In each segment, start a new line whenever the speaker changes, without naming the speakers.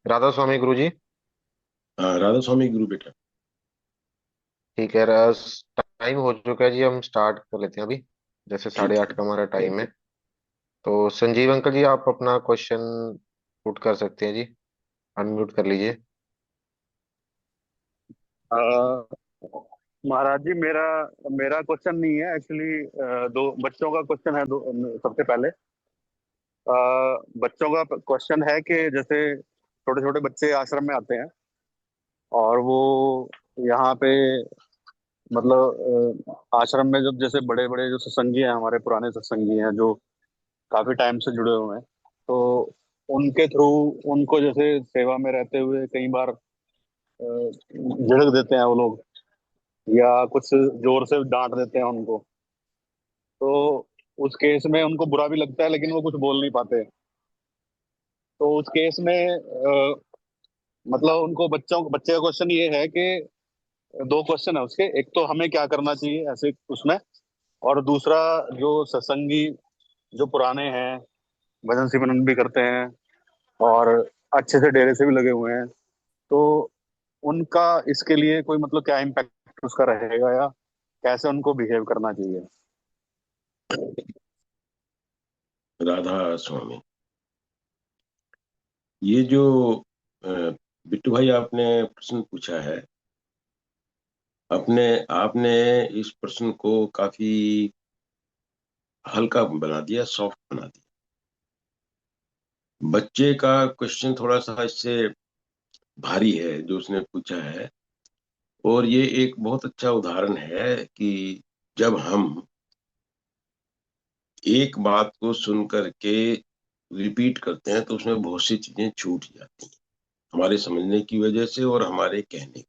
राधा स्वामी गुरु जी।
हाँ, राधा स्वामी गुरु बेटा।
ठीक है। टाइम हो चुका है जी, हम स्टार्ट कर लेते हैं अभी। जैसे साढ़े
ठीक
आठ
है।
का हमारा टाइम है। तो संजीव अंकल जी, आप अपना क्वेश्चन पुट कर सकते हैं जी। अनम्यूट कर लीजिए।
अ, महाराज जी, मेरा मेरा क्वेश्चन नहीं है एक्चुअली। दो बच्चों का क्वेश्चन है। दो सबसे पहले अ, बच्चों का क्वेश्चन है कि जैसे छोटे छोटे बच्चे आश्रम में आते हैं और वो यहाँ पे मतलब आश्रम में जब जैसे बड़े बड़े जो सत्संगी हैं, हमारे पुराने सत्संगी हैं जो काफी टाइम से जुड़े हुए हैं, तो उनके थ्रू उनको जैसे सेवा में रहते हुए कई बार झिड़क देते हैं वो लोग, या कुछ जोर से डांट देते हैं उनको। तो उस केस में उनको बुरा भी लगता है लेकिन वो कुछ बोल नहीं पाते। तो उस केस में मतलब उनको बच्चे का क्वेश्चन ये है कि दो क्वेश्चन है उसके। एक तो हमें क्या करना चाहिए ऐसे उसमें, और दूसरा जो सत्संगी जो पुराने हैं, भजन सिमरन भी करते हैं और अच्छे से डेरे से भी लगे हुए हैं, तो उनका इसके लिए कोई मतलब क्या इम्पैक्ट उसका रहेगा, या कैसे उनको बिहेव करना चाहिए।
राधा स्वामी, ये जो अ, बिट्टू भाई आपने प्रश्न पूछा है, अपने आपने इस प्रश्न को काफी हल्का बना दिया, सॉफ्ट बना दिया। बच्चे का क्वेश्चन थोड़ा सा इससे भारी है जो उसने पूछा है। और ये एक बहुत अच्छा उदाहरण है कि जब हम एक बात को सुन करके रिपीट करते हैं तो उसमें बहुत सी चीजें छूट जाती हैं, हमारे समझने की वजह से और हमारे कहने की।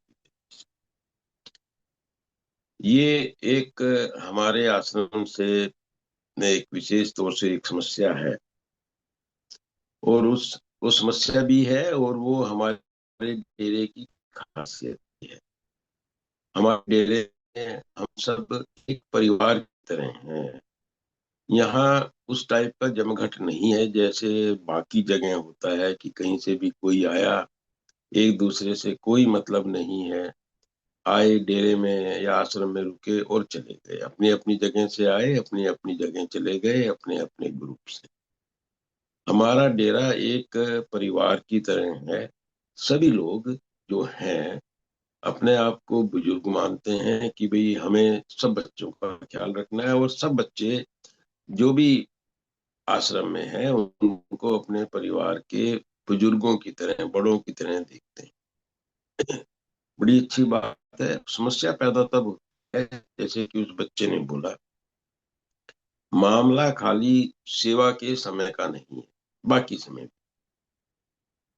ये एक हमारे आश्रम से एक विशेष तौर से एक समस्या है, और उस वो समस्या भी है, और वो हमारे डेरे की खासियत भी है। हमारे डेरे में हम सब एक परिवार की तरह हैं। यहाँ उस टाइप का जमघट नहीं है जैसे बाकी जगह होता है कि कहीं से भी कोई आया, एक दूसरे से कोई मतलब नहीं है, आए डेरे में या आश्रम में रुके और चले गए, अपनी अपनी जगह से आए, अपनी अपनी जगह चले गए, अपने अपने ग्रुप से। हमारा डेरा एक परिवार की तरह है। सभी लोग जो हैं अपने आप को बुजुर्ग मानते हैं कि भाई हमें सब बच्चों का ख्याल रखना है, और सब बच्चे जो भी आश्रम में हैं उनको अपने परिवार के बुजुर्गों की तरह, बड़ों की तरह देखते हैं। बड़ी अच्छी बात है। समस्या पैदा तब होती है जैसे कि उस बच्चे ने बोला, मामला खाली सेवा के समय का नहीं है, बाकी समय भी।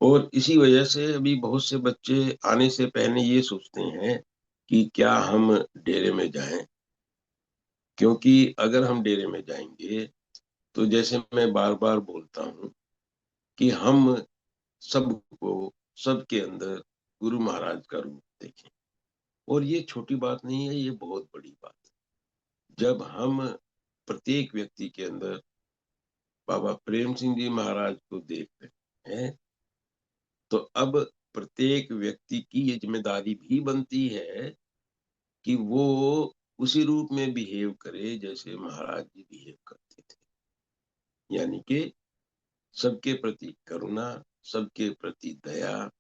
और इसी वजह से अभी बहुत से बच्चे आने से पहले ये सोचते हैं कि क्या हम डेरे में जाएं, क्योंकि अगर हम डेरे में जाएंगे तो जैसे मैं बार बार बोलता हूँ कि हम सबको, सबके अंदर गुरु महाराज का रूप देखें। और ये छोटी बात नहीं है, ये बहुत बड़ी बात है। जब हम प्रत्येक व्यक्ति के अंदर बाबा प्रेम सिंह जी महाराज को देख रहे हैं, तो अब प्रत्येक व्यक्ति की ये जिम्मेदारी भी बनती है कि वो उसी रूप में बिहेव करे जैसे महाराज जी बिहेव करते थे। यानी कि सबके प्रति करुणा, सबके प्रति दया,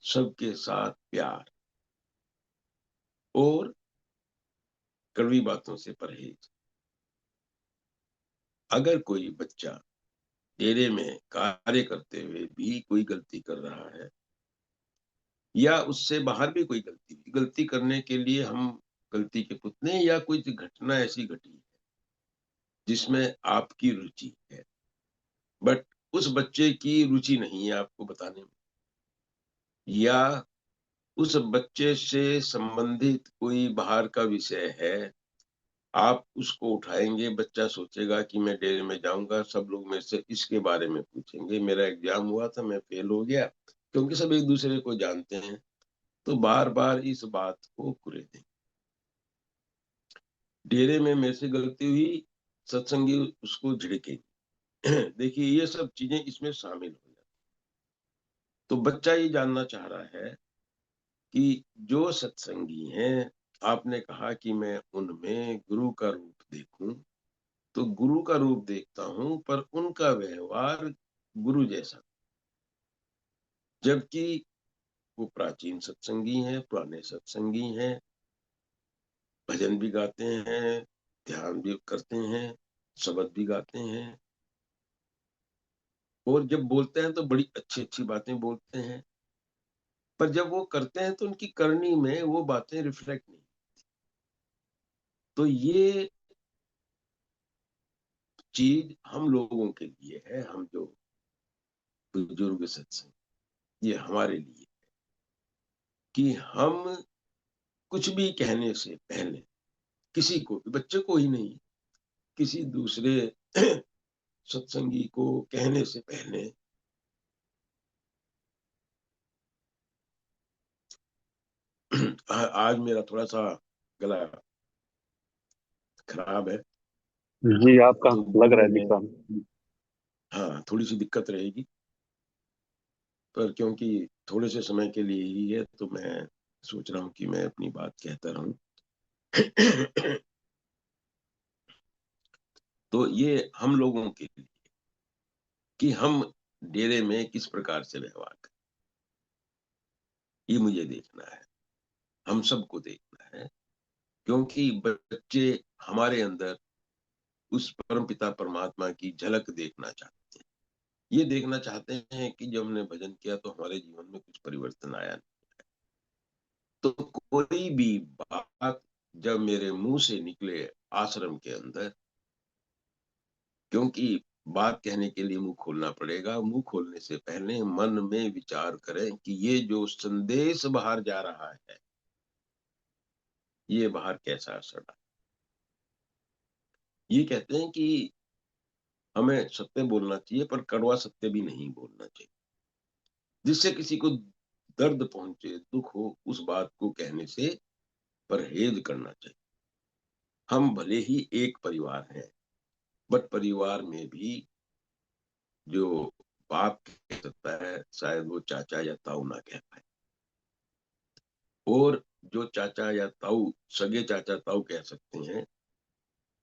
सबके साथ प्यार, और कड़वी बातों से परहेज। अगर कोई बच्चा डेरे में कार्य करते हुए भी कोई गलती कर रहा है, या उससे बाहर भी कोई गलती करने के लिए हम गलती के पुतले, या कोई घटना ऐसी घटी है जिसमें आपकी रुचि है, बट उस बच्चे की रुचि नहीं है आपको बताने में, या उस बच्चे से संबंधित कोई बाहर का विषय है, आप उसको उठाएंगे, बच्चा सोचेगा कि मैं डेरे में जाऊंगा, सब लोग मेरे से इसके बारे में पूछेंगे, मेरा एग्जाम हुआ था, मैं फेल हो गया, क्योंकि सब एक दूसरे को जानते हैं, तो बार बार इस बात को कुरेदें। डेरे में मेरे से गलती हुई, सत्संगी उसको झिड़केंगे। देखिए ये सब चीजें इसमें शामिल हो जाती तो बच्चा ये जानना चाह रहा है कि जो सत्संगी हैं, आपने कहा कि मैं उनमें गुरु का रूप देखूं, तो गुरु का रूप देखता हूं पर उनका व्यवहार गुरु जैसा, जबकि वो प्राचीन सत्संगी हैं, पुराने सत्संगी हैं, भजन भी गाते हैं, ध्यान भी करते हैं, शब्द भी गाते हैं, और जब बोलते हैं तो बड़ी अच्छी अच्छी बातें बोलते हैं, पर जब वो करते हैं तो उनकी करनी में वो बातें रिफ्लेक्ट नहीं। तो ये चीज हम लोगों के लिए है, हम जो बुजुर्ग सत्संग, ये हमारे लिए कि हम कुछ भी कहने से पहले, किसी को भी, बच्चे को ही नहीं, किसी दूसरे सत्संगी को कहने से पहले आज मेरा थोड़ा सा गला खराब है,
जी, आपका
तो
लग रहा
बोलने
है
में
दिखता।
हाँ थोड़ी सी दिक्कत रहेगी, पर क्योंकि थोड़े से समय के लिए ही है तो मैं सोच रहा हूँ कि मैं अपनी बात कहता रहूं। तो ये हम लोगों के लिए कि हम डेरे में किस प्रकार से व्यवहार करें, ये मुझे देखना है, हम सबको देखना है, क्योंकि बच्चे हमारे अंदर उस परमपिता परमात्मा की झलक देखना चाहते हैं। ये देखना चाहते हैं कि जब हमने भजन किया तो हमारे जीवन में कुछ परिवर्तन आया नहीं। तो कोई भी बात जब मेरे मुंह से निकले आश्रम के अंदर, क्योंकि बात कहने के लिए मुंह खोलना पड़ेगा, मुंह खोलने से पहले मन में विचार करें कि ये जो संदेश बाहर जा रहा है, ये बाहर कैसा असर डाले। ये कहते हैं कि हमें सत्य बोलना चाहिए, पर कड़वा सत्य भी नहीं बोलना चाहिए, जिससे किसी को दर्द पहुंचे, दुख हो, उस बात को कहने से परहेज करना चाहिए। हम भले ही एक परिवार हैं, बट परिवार में भी जो बाप कह सकता है शायद वो चाचा या ताऊ ना कह पाए, और जो चाचा या ताऊ, सगे चाचा ताऊ कह सकते हैं,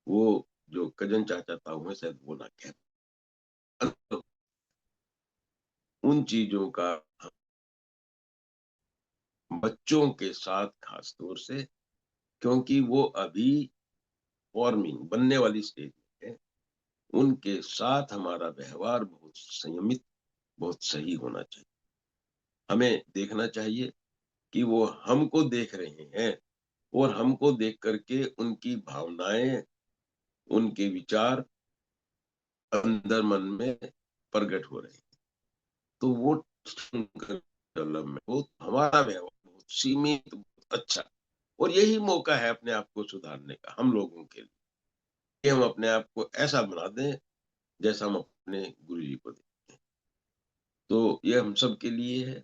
वो जो कजन चाचा ताऊ है शायद वो ना कह पाए। तो उन चीजों का बच्चों के साथ खास तौर से, क्योंकि वो अभी फॉर्मिंग बनने वाली स्टेज में है, उनके साथ हमारा व्यवहार बहुत संयमित, बहुत सही होना चाहिए। हमें देखना चाहिए कि वो हमको देख रहे हैं, और हमको देख करके उनकी भावनाएं, उनके विचार अंदर मन में प्रकट हो रहे हैं। तो वो डेवलपमेंट, वो हमारा व्यवहार बहुत सीमित, बहुत अच्छा, और यही मौका है अपने आप को सुधारने का हम लोगों के लिए, कि हम अपने आप को ऐसा बना दें जैसा हम अपने गुरु जी को देखते हैं। तो ये हम सब के लिए है।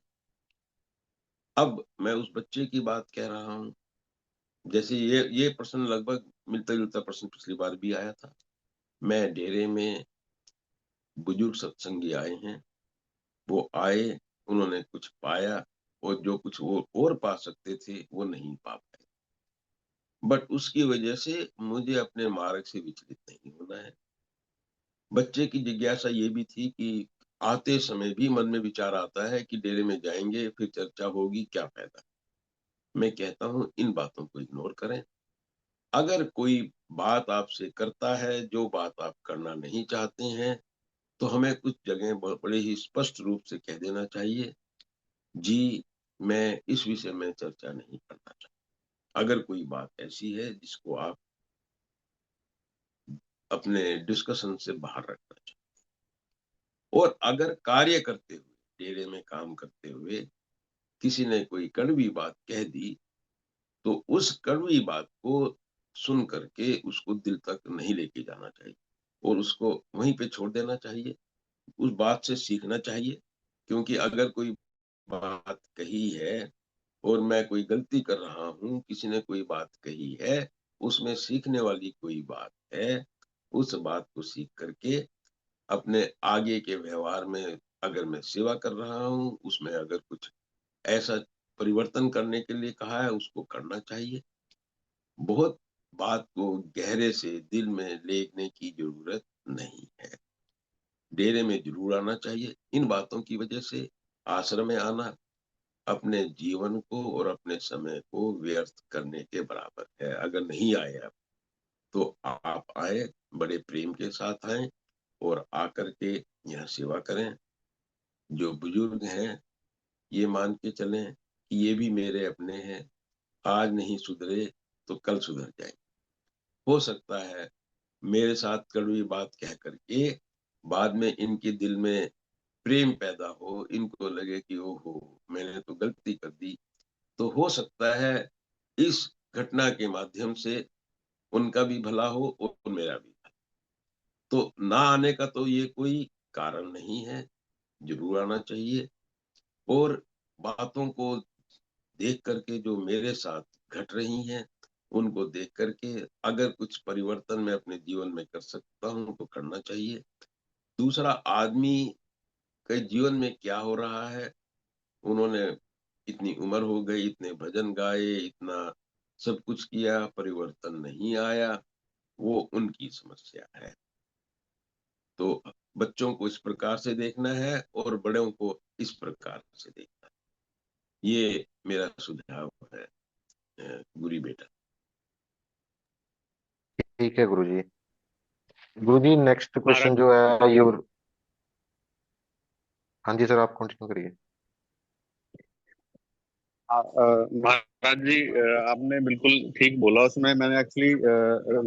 अब मैं उस बच्चे की बात कह रहा हूँ, जैसे ये प्रश्न लगभग मिलता जुलता प्रश्न पिछली बार भी आया था। मैं डेरे में, बुजुर्ग सत्संगी आए हैं, वो आए, उन्होंने कुछ पाया, और जो कुछ वो और पा सकते थे वो नहीं पा पाए, बट उसकी वजह से मुझे अपने मार्ग से विचलित नहीं होना है। बच्चे की जिज्ञासा ये भी थी कि आते समय भी मन में विचार आता है कि डेरे में जाएंगे फिर चर्चा होगी, क्या फायदा। मैं कहता हूँ इन बातों को इग्नोर करें। अगर कोई बात आपसे करता है जो बात आप करना नहीं चाहते हैं, तो हमें कुछ जगह बड़े ही स्पष्ट रूप से कह देना चाहिए, जी मैं इस विषय में चर्चा नहीं करना चाहता। अगर कोई बात ऐसी है जिसको आप अपने डिस्कशन से बाहर रखना चाहते, और अगर कार्य करते हुए, डेरे में काम करते हुए किसी ने कोई कड़वी बात कह दी, तो उस कड़वी बात को सुन करके उसको दिल तक नहीं लेके जाना चाहिए, और उसको वहीं पे छोड़ देना चाहिए। उस बात से सीखना चाहिए, क्योंकि अगर कोई बात कही है और मैं कोई गलती कर रहा हूँ, किसी ने कोई बात कही है, उसमें सीखने वाली कोई बात है, उस बात को सीख करके अपने आगे के व्यवहार में अगर मैं सेवा कर रहा हूँ, उसमें अगर कुछ ऐसा परिवर्तन करने के लिए कहा है, उसको करना चाहिए। बहुत बात को गहरे से दिल में लेने की जरूरत नहीं है। डेरे में जरूर आना चाहिए। इन बातों की वजह से आश्रम में आना अपने जीवन को और अपने समय को व्यर्थ करने के बराबर है। अगर नहीं आए आप, तो आप आए, बड़े प्रेम के साथ आए और आकर के यहाँ सेवा करें। जो बुजुर्ग हैं, ये मान के चलें कि ये भी मेरे अपने हैं। आज नहीं सुधरे तो कल सुधर जाए। हो सकता है मेरे साथ कड़वी बात कह करके बाद में इनके दिल में प्रेम पैदा हो, इनको लगे कि ओहो, मैंने तो गलती कर दी। तो हो सकता है इस घटना के माध्यम से उनका भी भला हो और मेरा भी भला। तो ना आने का तो ये कोई कारण नहीं है, जरूर आना चाहिए। और बातों को देख करके जो मेरे साथ घट रही हैं, उनको देख करके अगर कुछ परिवर्तन मैं अपने जीवन में कर सकता हूँ तो करना चाहिए। दूसरा, आदमी के जीवन में क्या हो रहा है, उन्होंने इतनी उम्र हो गई, इतने भजन गाए, इतना सब कुछ किया, परिवर्तन नहीं आया, वो उनकी समस्या है। तो बच्चों को इस प्रकार से देखना है और बड़ों को इस प्रकार से देखना है। ये मेरा सुझाव है गुरी बेटा।
ठीक है गुरुजी। गुरुजी नेक्स्ट क्वेश्चन
महाराज।
जो है योर। हाँ जी सर, आप कंटिन्यू करिए।
महाराज जी, आपने बिल्कुल ठीक बोला। उसमें मैंने एक्चुअली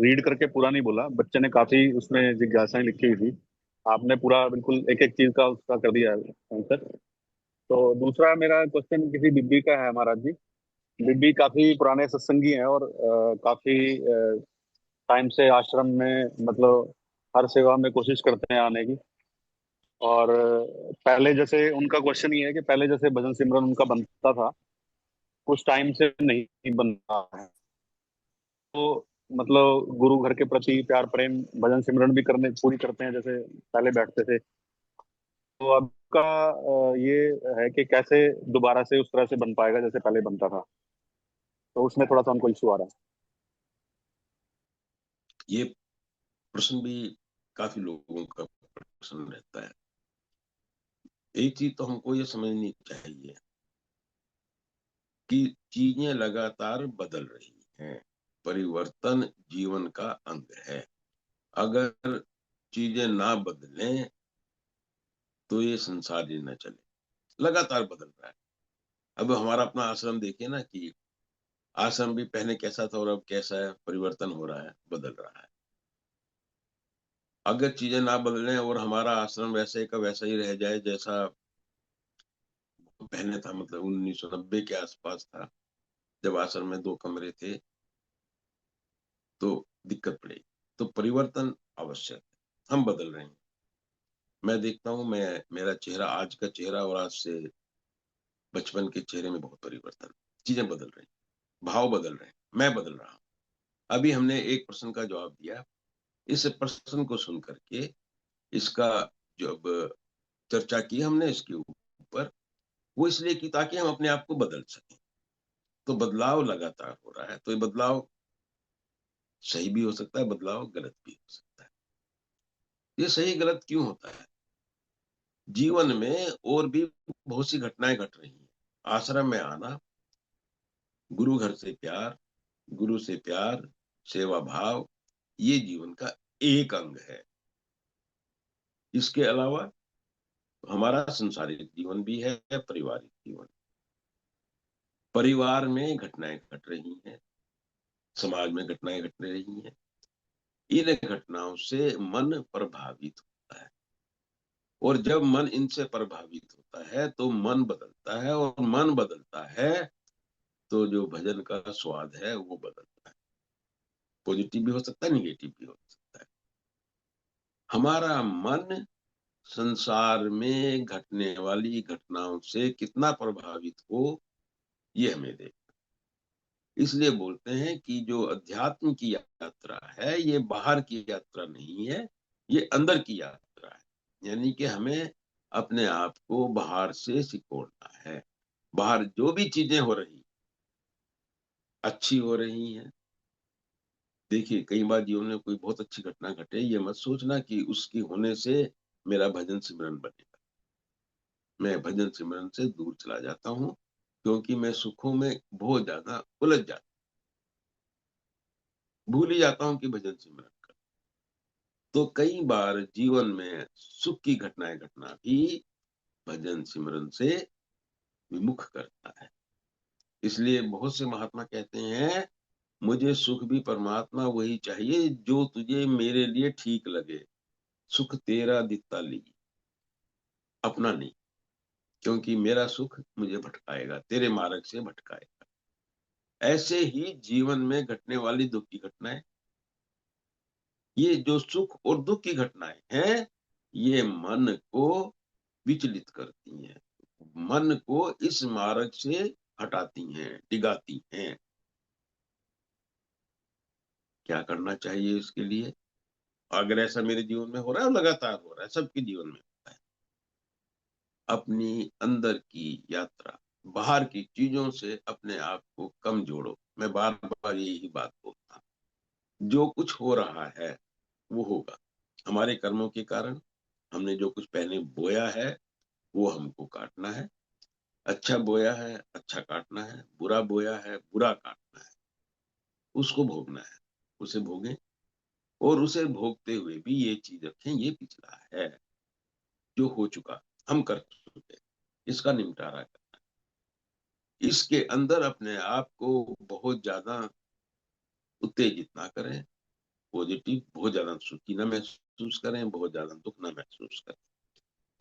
रीड करके पूरा नहीं बोला, बच्चे ने काफी उसमें जिज्ञासाएं लिखी हुई थी। आपने पूरा बिल्कुल एक एक चीज का उसका कर दिया आंसर। तो दूसरा मेरा क्वेश्चन किसी बिब्बी का है महाराज जी। बिब्बी काफी पुराने सत्संगी हैं और काफी टाइम से आश्रम में, मतलब हर सेवा में कोशिश करते हैं आने की। और पहले जैसे उनका क्वेश्चन ये है कि पहले जैसे भजन सिमरन उनका बनता था, कुछ टाइम से नहीं बन रहा है। तो मतलब गुरु घर के प्रति प्यार प्रेम भजन सिमरन भी करने पूरी करते हैं जैसे पहले बैठते थे। तो अब का ये है कि कैसे दोबारा से उस तरह से बन पाएगा जैसे पहले बनता था। तो उसमें थोड़ा सा उनको इशू आ रहा
ये प्रश्न भी काफी लोगों का प्रश्न रहता है। एक चीज तो हमको ये समझनी चाहिए कि चीजें लगातार बदल रही हैं। परिवर्तन जीवन का अंग है। अगर चीजें ना बदलें तो ये संसार ही न चले। लगातार बदल रहा है। अब हमारा अपना आश्रम देखिए ना, कि आश्रम भी पहले कैसा था और अब कैसा है, परिवर्तन हो रहा है, बदल रहा है। अगर चीजें ना बदलें और हमारा आश्रम वैसे का वैसा ही रह जाए जैसा पहले था, मतलब 1990 के आसपास था, जब आश्रम में 2 कमरे थे, तो दिक्कत पड़ेगी। तो परिवर्तन आवश्यक है। हम बदल रहे हैं। मैं देखता हूँ, मेरा चेहरा, आज का चेहरा और आज से बचपन के चेहरे में बहुत परिवर्तन। चीजें बदल रही, भाव बदल रहे हैं, मैं बदल रहा हूँ। अभी हमने एक प्रश्न का जवाब दिया। इस प्रश्न को सुन करके इसका जब चर्चा की हमने इसके ऊपर, वो इसलिए की ताकि हम अपने आप को बदल सकें। तो बदलाव लगातार हो रहा है। तो ये बदलाव सही भी हो सकता है, बदलाव गलत भी हो सकता है। ये सही गलत क्यों होता है? जीवन में और भी बहुत सी घटनाएं घट रही हैं। आश्रम में आना, गुरु घर से प्यार, गुरु से प्यार, सेवा भाव, ये जीवन का एक अंग है। इसके अलावा हमारा संसारिक जीवन भी है, पारिवारिक जीवन। परिवार में घटनाएं घट रही हैं, समाज में घटनाएं घट रही हैं। इन घटनाओं से मन प्रभावित होता है। और जब मन इनसे प्रभावित होता है तो मन बदलता है, और मन बदलता है तो जो भजन का स्वाद है वो बदलता है। पॉजिटिव भी हो सकता है, निगेटिव भी हो सकता है। हमारा मन संसार में घटने वाली घटनाओं से कितना प्रभावित हो, ये हमें देख। इसलिए बोलते हैं कि जो अध्यात्म की यात्रा है, ये बाहर की यात्रा नहीं है, ये अंदर की यात्रा है। यानी कि हमें अपने आप को बाहर से सिकोड़ना है। बाहर जो भी चीजें हो रही, अच्छी हो रही हैं। देखिए, कई बार जीवन में कोई बहुत अच्छी घटना घटे, ये मत सोचना कि उसकी होने से मेरा भजन सिमरन बनेगा। मैं भजन सिमरन से दूर चला जाता हूँ, क्योंकि मैं सुखों में बहुत ज्यादा उलझ जाता हूँ, भूल ही जाता हूँ कि भजन सिमरन कर। तो कई बार जीवन में सुख की घटनाएं घटना भी भजन सिमरन से विमुख करता है। इसलिए बहुत से महात्मा कहते हैं, मुझे सुख भी परमात्मा वही चाहिए जो तुझे मेरे लिए ठीक लगे। सुख तेरा दित्ता ली, अपना नहीं, क्योंकि मेरा सुख मुझे भटकाएगा, तेरे मार्ग से भटकाएगा। ऐसे ही जीवन में घटने वाली दुख की घटनाएं, ये जो सुख और दुख की घटनाएं हैं, ये मन को विचलित करती हैं, मन को इस मार्ग से हटाती हैं, डिगाती हैं। क्या करना चाहिए इसके लिए? अगर ऐसा मेरे जीवन में हो रहा है, लगातार हो रहा है, सबके जीवन में होता है, अपनी अंदर की यात्रा, बाहर की चीजों से अपने आप को कम जोड़ो। मैं बार बार यही बात बोलता हूँ, जो कुछ हो रहा है वो होगा हमारे कर्मों के कारण। हमने जो कुछ पहले बोया है वो हमको काटना है। अच्छा बोया है, अच्छा काटना है। बुरा बोया है, बुरा काटना है। उसको भोगना है, उसे भोगें। और उसे भोगते हुए भी ये चीज रखें, ये पिछला है, जो हो चुका, हम कर चुके, इसका निपटारा करना। इसके अंदर अपने आप को बहुत ज्यादा उत्तेजित ना करें, पॉजिटिव बहुत ज्यादा सुखी ना महसूस करें, बहुत ज्यादा दुख ना महसूस करें।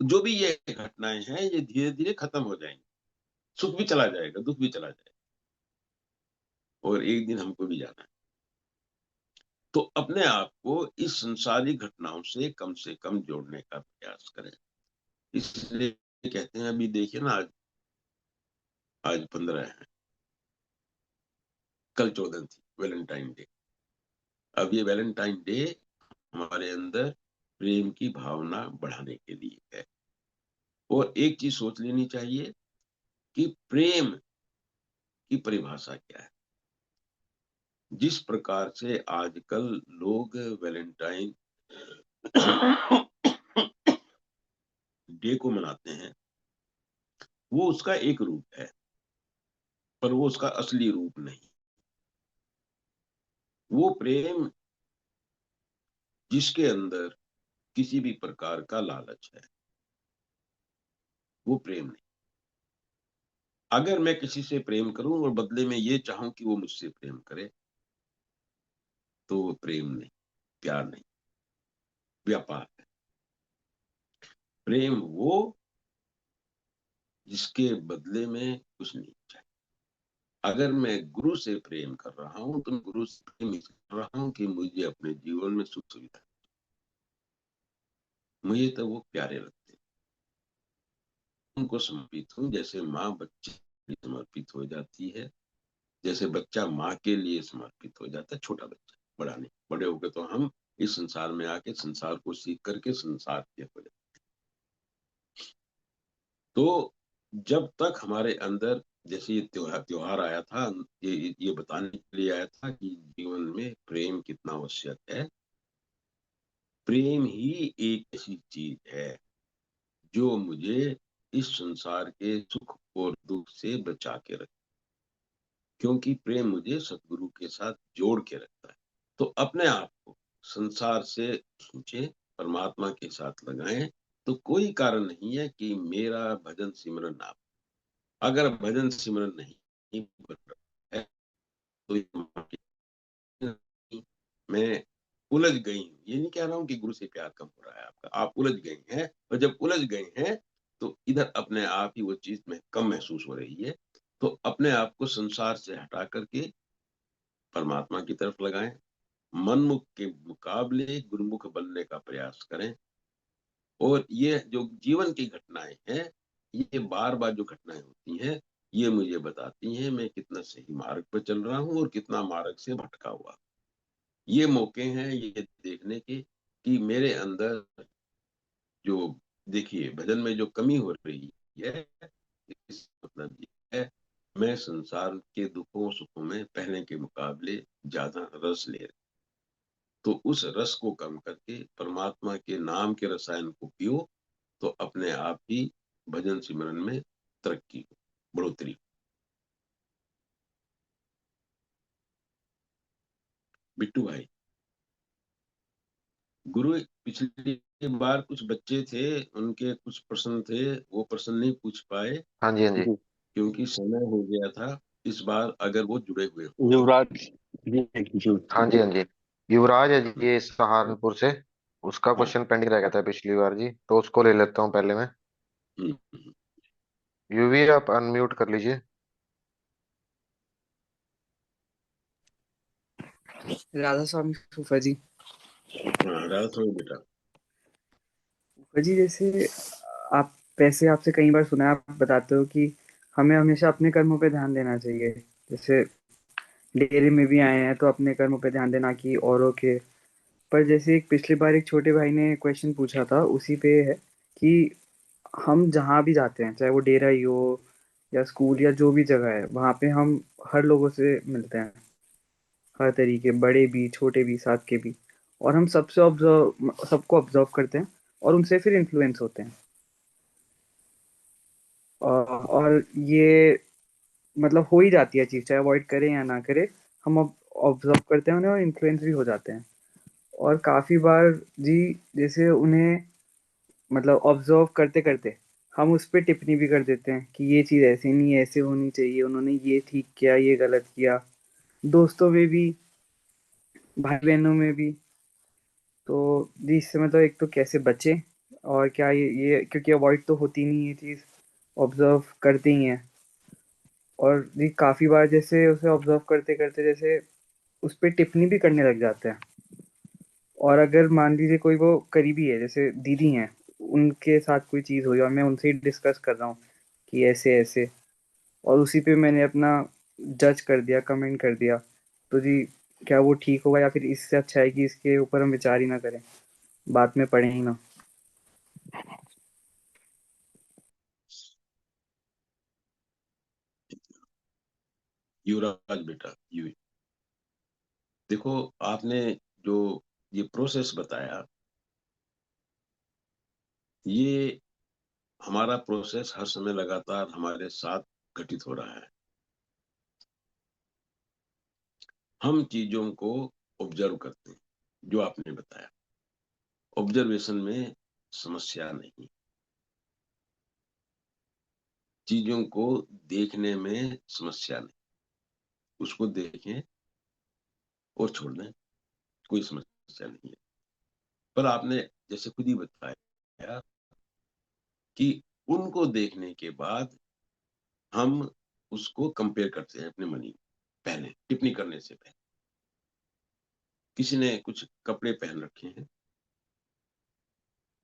जो भी ये घटनाएं हैं, ये धीरे धीरे खत्म हो जाएंगी। सुख भी चला जाएगा, दुख भी चला जाएगा, और एक दिन हमको भी जाना है। तो अपने आप को इस संसारी घटनाओं से कम जोड़ने का प्रयास करें। इसलिए कहते हैं, अभी देखिए ना, आज आज 15 है, कल 14 थी, वैलेंटाइन डे। अब ये वैलेंटाइन डे हमारे अंदर प्रेम की भावना बढ़ाने के लिए है। और एक चीज सोच लेनी चाहिए कि प्रेम की परिभाषा क्या है। जिस प्रकार से आजकल लोग वैलेंटाइन डे को मनाते हैं, वो उसका एक रूप है, पर वो उसका असली रूप नहीं। वो प्रेम जिसके अंदर किसी भी प्रकार का लालच है, वो प्रेम नहीं। अगर मैं किसी से प्रेम करूं और बदले में ये चाहूं कि वो मुझसे प्रेम करे, तो वो प्रेम नहीं, प्यार नहीं, व्यापार है। प्रेम वो जिसके बदले में कुछ नहीं चाहिए। अगर मैं गुरु से प्रेम कर रहा हूं, तो मैं गुरु से प्रेम इस कर रहा हूं कि मुझे अपने जीवन में सुख सुविधा, मुझे तो वो प्यारे लगते हैं, उनको समर्पित हूँ। जैसे माँ बच्चे के लिए समर्पित हो जाती है, जैसे बच्चा माँ के लिए समर्पित हो जाता है, छोटा बच्चा, बड़ा नहीं। बड़े होकर तो हम इस संसार में आके संसार को सीख करके संसार के हो जाते। तो जब तक हमारे अंदर, जैसे ये त्योहार त्योहार आया था, ये बताने के लिए आया था कि जीवन में प्रेम कितना आवश्यक है। प्रेम ही एक ऐसी चीज है जो मुझे इस संसार के सुख और दुख से बचा के रखे, क्योंकि प्रेम मुझे सतगुरु के साथ जोड़ के रखता है। तो अपने आप को संसार से खींचे, परमात्मा के साथ लगाएं, तो कोई कारण नहीं है कि मेरा भजन सिमरन ना। अगर भजन सिमरन नहीं बन रहा है, तो मैं उलझ गई हूँ। ये नहीं कह रहा हूँ कि गुरु से प्यार कम हो रहा है आपका, आप उलझ गए हैं। और जब उलझ गए हैं, तो इधर अपने आप ही वो चीज में कम महसूस हो रही है। तो अपने आप को संसार से हटा करके परमात्मा की तरफ लगाएं। मनमुख के मुकाबले गुरुमुख बनने का प्रयास करें। और ये जो जीवन की घटनाएं हैं, ये बार बार जो घटनाएं होती हैं, ये मुझे बताती हैं मैं कितना सही मार्ग पर चल रहा हूँ और कितना मार्ग से भटका हुआ। ये मौके हैं ये देखने के कि मेरे अंदर जो देखिए, भजन में जो कमी हो रही है, इस मतलब ये है, मैं संसार के दुखों सुखों में पहले के मुकाबले ज्यादा रस ले रहा। तो उस रस को कम करके परमात्मा के नाम के रसायन को पियो, तो अपने आप ही भजन सिमरन में तरक्की हो, बढ़ोतरी हो। बिट्टू भाई, गुरु, पिछली बार कुछ बच्चे थे, उनके कुछ प्रश्न थे, वो प्रश्न नहीं पूछ पाए
हाँ जी, हाँ जी।
जी।
क्योंकि समय हो गया था। इस बार अगर वो जुड़े हुए हो तो।
युवराज जी जी।
हाँ जी, हाँ जी। युवराज है जी, ये सहारनपुर से। उसका
हाँ।
क्वेश्चन पेंडिंग रह गया था पिछली बार जी, तो उसको ले लेता हूँ पहले मैं।
हम्म।
यूवी, आप अनम्यूट कर लीजिए।
राधा स्वामी फूफा जी।
हाँ, राधा स्वामी बेटा।
फूफा जी, जैसे आप वैसे आपसे कई बार सुना है, आप बताते हो कि हमें हमेशा अपने कर्मों पे ध्यान देना चाहिए। जैसे डेरे में भी आए हैं तो अपने कर्मों पे ध्यान देना कि औरों के। पर जैसे एक पिछली बार एक छोटे भाई ने क्वेश्चन पूछा था, उसी पे है कि हम जहाँ भी जाते हैं, चाहे वो डेरा ही हो या स्कूल या जो भी जगह है, वहाँ पे हम हर लोगों से मिलते हैं, हर तरीके, बड़े भी छोटे भी साथ के भी। और हम सबको ऑब्जर्व करते हैं और उनसे फिर इन्फ्लुएंस होते हैं। और ये मतलब हो ही जाती है चीज़, चाहे अवॉइड करें या ना करें। हम ऑब्जर्व करते हैं उन्हें और इन्फ्लुएंस भी हो जाते हैं। और काफ़ी बार जी, जैसे उन्हें मतलब ऑब्जर्व करते करते हम उस पर टिप्पणी भी कर देते हैं कि ये चीज़ ऐसे नहीं, ऐसे होनी चाहिए, उन्होंने ये ठीक किया, ये गलत किया। दोस्तों में भी, भाई बहनों में भी। तो जी, इससे मतलब एक तो कैसे बचे, और क्या ये क्योंकि अवॉइड तो होती नहीं ये चीज़, ऑब्जर्व करते ही हैं। और जी काफ़ी बार जैसे उसे ऑब्जर्व करते करते जैसे उस पर टिप्पणी भी करने लग जाते हैं। और अगर मान लीजिए कोई वो करीबी है, जैसे दीदी हैं, उनके साथ कोई चीज़ हुई और मैं उनसे ही डिस्कस कर रहा हूँ कि ऐसे ऐसे, और उसी पे मैंने अपना जज कर दिया, कमेंट कर दिया, तो जी क्या वो ठीक होगा, या फिर इससे अच्छा है कि इसके ऊपर हम विचार ही ना करें, बाद में पढ़े ही ना।
युवराज बेटा, यू देखो, आपने जो ये प्रोसेस बताया, ये हमारा प्रोसेस हर समय लगातार हमारे साथ घटित हो रहा है। हम चीजों को ऑब्जर्व करते हैं, जो आपने बताया। ऑब्जर्वेशन में समस्या नहीं, चीजों को देखने में समस्या नहीं। उसको देखें और छोड़ दें, कोई समस्या नहीं है। पर आपने जैसे खुद ही बताया कि उनको देखने के बाद हम उसको कंपेयर करते हैं अपने मन में, पहले टिप्पणी करने से पहले। किसी ने कुछ कपड़े पहन रखे हैं,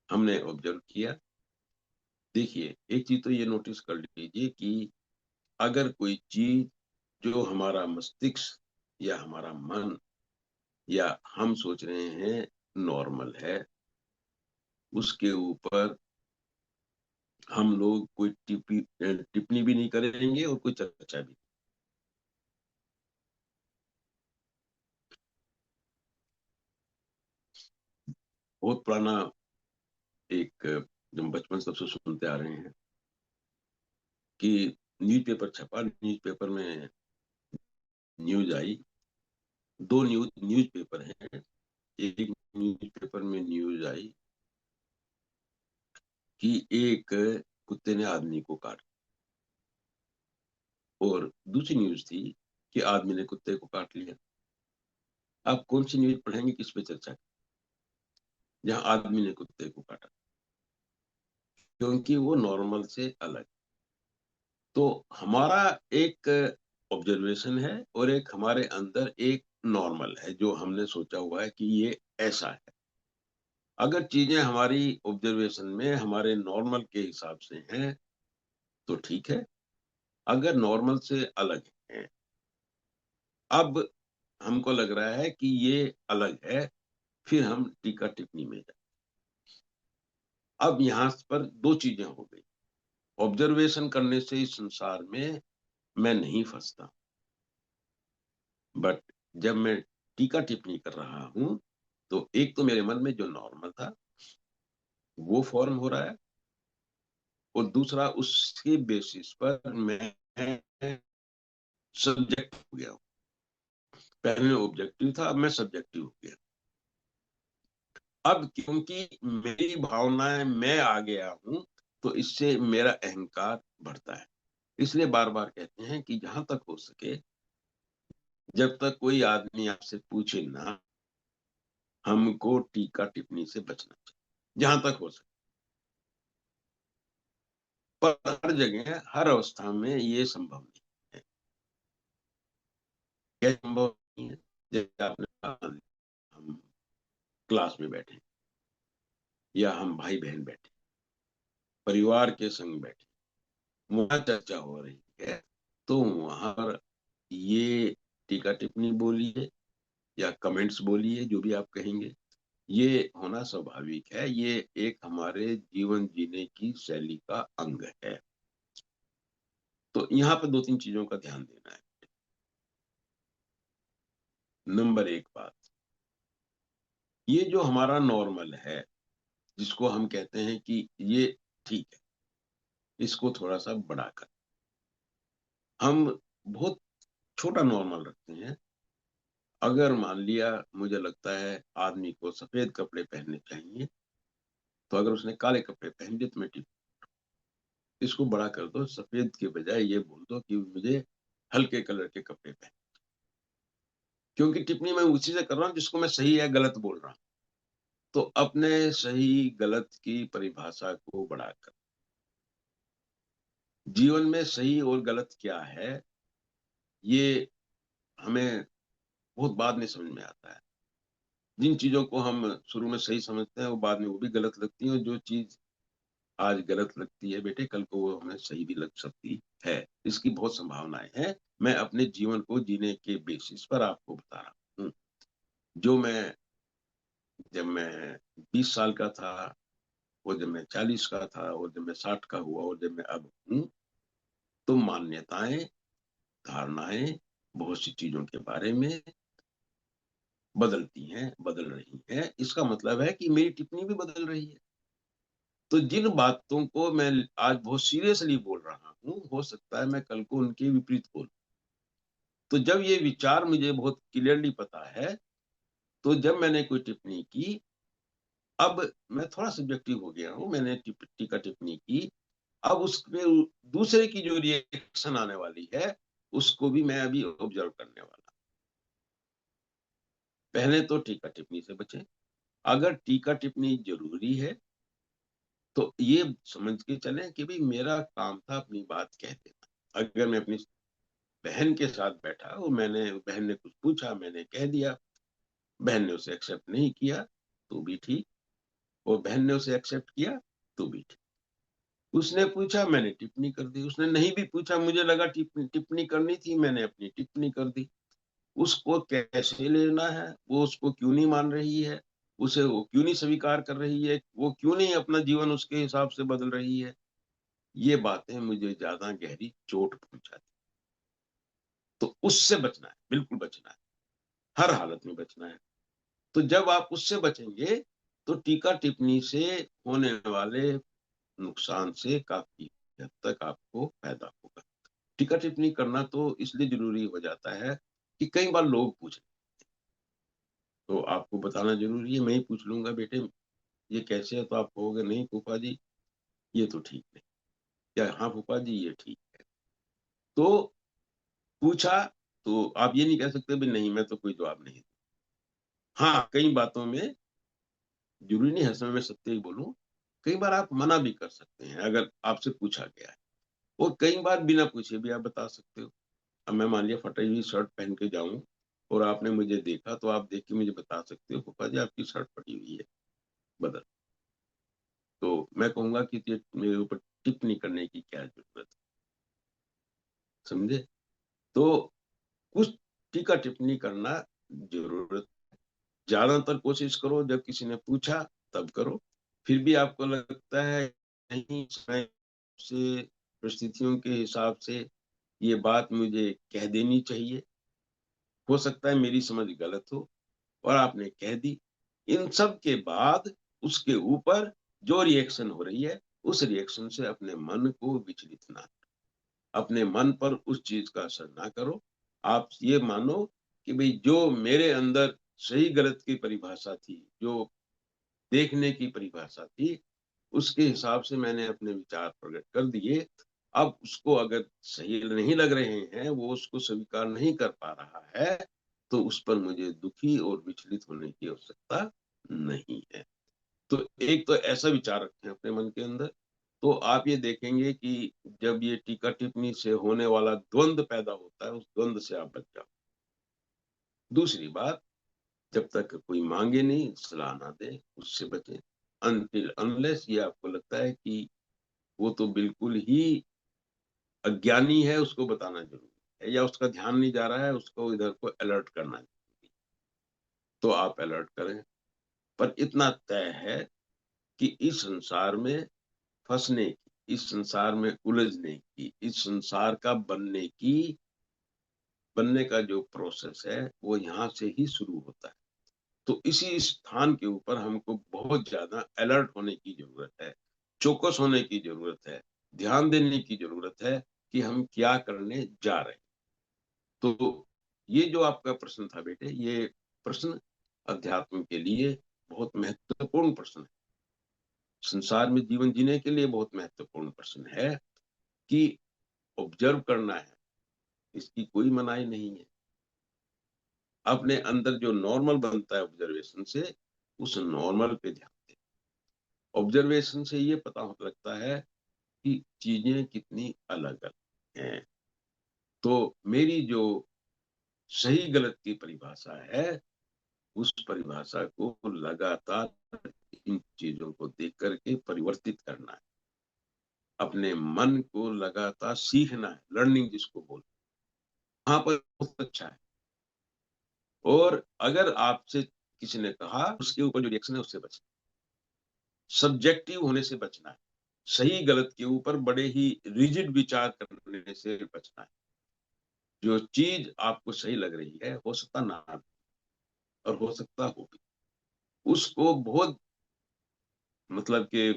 हमने ऑब्जर्व किया। देखिए, एक चीज तो ये नोटिस कर लीजिए कि अगर कोई चीज जो हमारा मस्तिष्क या हमारा मन या हम सोच रहे हैं नॉर्मल है, उसके ऊपर हम लोग कोई टिप्पणी भी नहीं करेंगे और कोई चर्चा भी। बहुत पुराना एक, जब बचपन से सबसे सुनते आ रहे हैं कि न्यूज़पेपर छपा, न्यूज़पेपर में न्यूज आई। दो न्यूज़पेपर हैं। एक न्यूज़पेपर में न्यूज आई कि एक कुत्ते ने आदमी को काटा, और दूसरी न्यूज थी कि आदमी ने कुत्ते को काट लिया। आप कौन सी न्यूज पढ़ेंगे, किस पे चर्चा करें? जहां आदमी ने कुत्ते को काटा, क्योंकि वो नॉर्मल से अलग। तो हमारा एक ऑब्जर्वेशन है और एक हमारे अंदर एक नॉर्मल है, जो हमने सोचा हुआ है कि ये ऐसा है। अगर चीजें हमारी ऑब्जर्वेशन में हमारे नॉर्मल के हिसाब से हैं तो ठीक है, अगर नॉर्मल से अलग है, अब हमको लग रहा है कि ये अलग है, फिर हम टीका टिप्पणी में जाए। अब यहाँ पर दो चीजें हो गई। ऑब्जर्वेशन करने से इस संसार में मैं नहीं फंसता, बट जब मैं टीका टिप्पणी कर रहा हूं तो एक तो मेरे मन में जो नॉर्मल था वो फॉर्म हो रहा है, और दूसरा उसके बेसिस पर मैं सब्जेक्ट हो गया हूं। पहले ऑब्जेक्टिव था, अब मैं सब्जेक्टिव हो गया। अब क्योंकि मेरी भावनाएं मैं आ गया हूं तो इससे मेरा अहंकार बढ़ता है। इसलिए बार बार कहते हैं कि जहां तक हो सके, जब तक कोई आदमी आपसे पूछे ना, हमको टीका टिप्पणी से बचना चाहिए जहां तक हो सके। पर हर जगह हर अवस्था में ये संभव नहीं है। क्या संभव नहीं है? जैसे आपने कहा, हम क्लास में बैठे या हम भाई बहन बैठे, परिवार के संग बैठे, वहां चर्चा हो रही है, तो वहां पर ये टीका टिप्पणी बोलिए या कमेंट्स बोलिए, जो भी आप कहेंगे, ये होना स्वाभाविक है। ये एक हमारे जीवन जीने की शैली का अंग है। तो यहाँ पे दो तीन चीजों का ध्यान देना है। नंबर एक बात, ये जो हमारा नॉर्मल है, जिसको हम कहते हैं कि ये ठीक है, इसको थोड़ा सा बढ़ाकर हम बहुत छोटा नॉर्मल रखते हैं। अगर मान लिया मुझे लगता है आदमी को सफेद कपड़े पहनने चाहिए, तो अगर उसने काले कपड़े पहन लिए तो मैं टिप इसको बड़ा कर दो, सफेद के बजाय ये बोल दो कि मुझे हल्के कलर के कपड़े पहन। क्योंकि टिप्पणी मैं उसी से कर रहा हूँ जिसको मैं सही या गलत बोल रहा हूँ। तो अपने सही गलत की परिभाषा को बढ़ाकर, जीवन में सही और गलत क्या है, ये हमें बहुत बाद में समझ में आता है। जिन चीजों को हम शुरू में सही समझते हैं वो बाद में वो भी गलत लगती है, और जो चीज आज गलत लगती है बेटे, कल को वो हमें सही भी लग सकती है। इसकी बहुत संभावनाएं हैं। मैं अपने जीवन को जीने के बेसिस पर आपको बता रहा हूँ। जो मैं जब मैं 20 साल का था, और जब मैं 40 का था, और जब मैं 60 का हुआ, और जब मैं अब हूँ, तो मान्यताएं, धारणाएं बहुत सी चीजों के बारे में बदलती हैं, बदल रही हैं। इसका मतलब है कि मेरी टिप्पणी भी बदल रही है। तो जिन बातों को मैं आज बहुत सीरियसली बोल रहा हूँ, हो सकता है मैं कल को उनके विपरीत बोलूं। तो जब ये विचार मुझे बहुत क्लियरली पता है, तो जब मैंने कोई टिप्पणी की, अब मैं थोड़ा सब्जेक्टिव हो गया हूँ, मैंने टीका टिप्पणी की, अब उसमें दूसरे की जो रिएक्शन आने वाली है उसको भी मैं अभी ऑब्जर्व करने वाला। पहले तो टीका टिप्पणी से बचें। अगर टीका टिप्पणी जरूरी है तो ये समझ के चलें कि भाई मेरा काम था अपनी बात कह देना। अगर मैं अपनी बहन के साथ बैठा और मैंने, बहन ने कुछ पूछा, मैंने कह दिया, बहन ने उसे एक्सेप्ट नहीं किया तो भी ठीक, और बहन ने उसे एक्सेप्ट किया तो भी ठीक। उसने पूछा, मैंने टिप्पणी कर दी। उसने नहीं भी पूछा, मुझे लगा टिप्पणी करनी थी, मैंने अपनी टिप्पणी कर दी। उसको कैसे लेना है, वो उसको क्यों नहीं मान रही है, उसे वो क्यों नहीं स्वीकार कर रही है, वो क्यों नहीं अपना जीवन उसके हिसाब से बदल रही है, ये बातें मुझे ज्यादा गहरी चोट पहुंचाती। तो उससे बचना है, बिल्कुल बचना है, हर हालत में बचना है। तो जब आप उससे बचेंगे तो टीका टिप्पणी से होने वाले नुकसान से काफी हद तक आपको फायदा होगा। टीका टिप्पणी करना तो इसलिए जरूरी हो जाता है कि कई बार लोग पूछे, तो आपको बताना जरूरी है। मैं ही पूछ लूंगा, बेटे ये कैसे है, तो आप कहोगे नहीं फूफा जी ये तो ठीक नहीं, या हाँ फूफा जी ये ठीक है। तो पूछा तो आप ये नहीं कह सकते भी नहीं मैं तो कोई जवाब नहीं। हाँ, कई बातों में जरूरी नहीं हर समय में सत्य ही बोलूं, कई बार आप मना भी कर सकते हैं अगर आपसे पूछा गया है, और कई बार बिना पूछे भी आप बता सकते हो। अब मैं मान लिया फटी हुई शर्ट पहन के जाऊं और आपने मुझे देखा, तो आप देख के मुझे बता सकते हो पापा जी आपकी शर्ट फटी हुई है, बदल। तो मैं कहूंगा कि मेरे ऊपर टिप्पणी करने की क्या जरूरत है, समझे? तो कुछ टीका टिप्पणी करना जरूरत, ज्यादातर कोशिश करो जब किसी ने पूछा तब करो, फिर भी आपको लगता है नहीं, समय से, परिस्थितियों के हिसाब से ये बात मुझे कह देनी चाहिए, हो सकता है मेरी समझ गलत हो, और आपने कह दी। इन सब के बाद उसके ऊपर जो रिएक्शन हो रही है, उस रिएक्शन से अपने मन को विचलित ना, अपने मन पर उस चीज का असर ना करो। आप ये मानो कि भाई जो मेरे अंदर सही गलत की परिभाषा थी, जो देखने की परिभाषा थी, उसके हिसाब से मैंने अपने विचार प्रकट कर दिए। अब उसको अगर सही नहीं लग रहे हैं, वो उसको स्वीकार नहीं कर पा रहा है, तो उस पर मुझे दुखी और विचलित होने की आवश्यकता नहीं है। तो एक तो ऐसा विचार रखें अपने मन के अंदर। तो आप ये देखेंगे कि जब ये टीका टिप्पणी से होने वाला द्वंद पैदा होता है, उस द्वंद से आप बच जाओ। दूसरी बात, जब तक कोई मांगे नहीं, सलाह ना दे, उससे बचें। अनटिल अनलेस ये आपको लगता है कि वो तो बिल्कुल ही अज्ञानी है, उसको बताना जरूरी है, या उसका ध्यान नहीं जा रहा है, उसको इधर को अलर्ट करना जरूरी है, तो आप अलर्ट करें। पर इतना तय है कि इस संसार में फंसने की, इस संसार में उलझने की, इस संसार का बनने का जो प्रोसेस है, वो यहाँ से ही शुरू होता है। तो इसी स्थान के ऊपर हमको बहुत ज्यादा अलर्ट होने की जरूरत है, चौकस होने की जरूरत है, ध्यान देने की जरूरत है कि हम क्या करने जा रहे हैं। तो ये जो आपका प्रश्न था बेटे, ये प्रश्न अध्यात्म के लिए बहुत महत्वपूर्ण प्रश्न है, संसार में जीवन जीने के लिए बहुत महत्वपूर्ण प्रश्न है कि ऑब्जर्व करना है, इसकी कोई मनाही नहीं है। अपने अंदर जो नॉर्मल बनता है ऑब्जर्वेशन से, उस नॉर्मल पे ध्यान दें। ऑब्जर्वेशन से ये पता लगता है कि चीजें कितनी अलग अलग हैं। तो मेरी जो सही गलत की परिभाषा है, उस परिभाषा को लगातार इन चीजों को देख करके परिवर्तित करना है। अपने मन को लगातार सीखना है, लर्निंग जिसको बोलते हैं, वहां पर बहुत अच्छा है। और अगर आपसे किसी ने कहा, उसके ऊपर जो रिएक्शन है उससे बचना, सब्जेक्टिव होने से बचना है, सही गलत के ऊपर बड़े ही रिजिड विचार करने से बचना है। जो चीज आपको सही लग रही है, हो सकता ना भी, और हो सकता हो भी, उसको बहुत मतलब के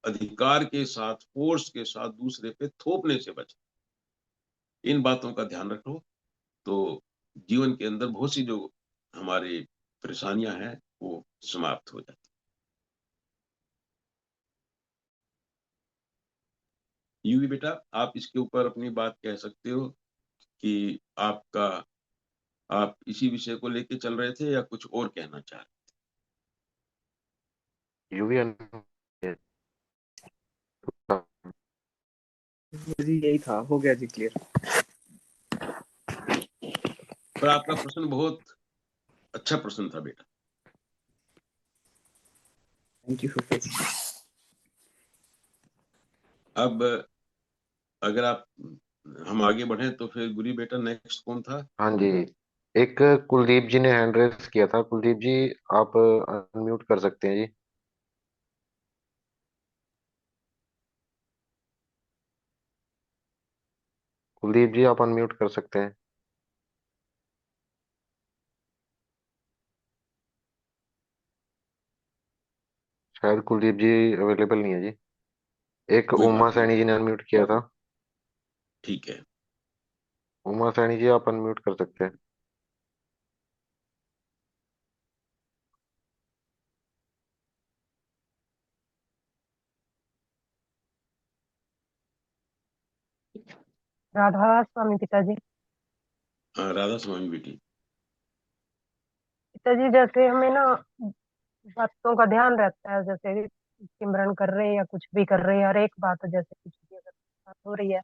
अधिकार के साथ, फोर्स के साथ दूसरे पे थोपने से बचना। इन बातों का ध्यान रखो, तो जीवन के अंदर बहुत सी जो हमारी परेशानियां हैं, वो समाप्त हो जाती। यूवी बेटा, आप इसके ऊपर अपनी बात कह सकते हो कि आप इसी विषय को लेके चल रहे थे या कुछ और कहना चाह रहे?
यूवी
जी यही था, हो गया जी क्लियर।
पर आपका प्रश्न बहुत अच्छा प्रश्न था बेटा।
थैंक यू फुफी।
अब अगर आप हम आगे बढ़े तो फिर गुरी बेटा, नेक्स्ट कौन था?
हाँ जी, एक कुलदीप जी ने हैंड रेस किया था। कुलदीप जी, आप अनम्यूट कर सकते हैं जी। कुलदीप जी, आप अनम्यूट कर सकते हैं। शायद कुलदीप जी अवेलेबल नहीं है जी। एक
कोई
उमा
बात नहीं,
सैनी जी ने अनम्यूट किया था।
ठीक है।
उमा सैनी जी, आप अनम्यूट कर सकते हैं।
राधा स्वामी पिताजी।
हाँ, राधा स्वामी बेटी।
पिताजी जैसे हमें ना बातों का ध्यान रहता है, जैसे सिमरन कर रहे हैं या कुछ भी कर रहे हैं, हर एक बात जैसे कुछ भी अगर बात हो रही है,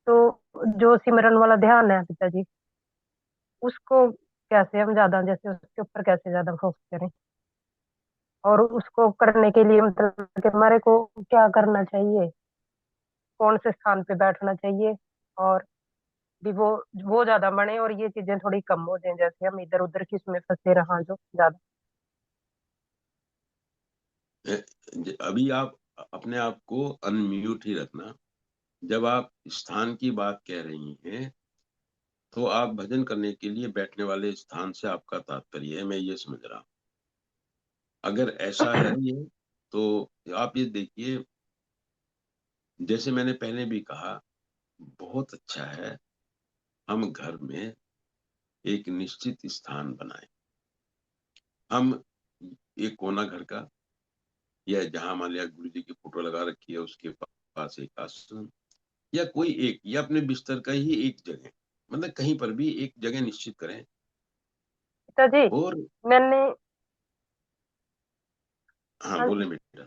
तो जो सिमरन वाला ध्यान है पिताजी, उसको कैसे हम ज्यादा, जैसे उसके ऊपर कैसे ज्यादा फोकस करें, और उसको करने के लिए मतलब कि हमारे को क्या करना चाहिए, कौन से स्थान पे बैठना चाहिए, और भी वो ज्यादा बने और ये चीजें थोड़ी कम हो जाए, जैसे हम इधर उधर किस में फंसे रहा जो ज्यादा।
अभी आप अपने आप को अनम्यूट ही रखना। जब आप स्थान की बात कह रही हैं तो आप भजन करने के लिए बैठने वाले स्थान से आपका तात्पर्य है, मैं ये समझ रहा हूँ। अगर ऐसा है ये, तो आप ये देखिए, जैसे मैंने पहले भी कहा, बहुत अच्छा है हम घर में एक निश्चित स्थान बनाएं। हम एक कोना घर का, या जहां मान लिया गुरु जी की फोटो लगा रखी है उसके पास एक आसन, या कोई एक, या अपने बिस्तर का ही एक जगह, मतलब कहीं पर भी एक जगह निश्चित करें।
पिताजी,
और
मैंने
हाँ,
हाँ,
बोले बेटा।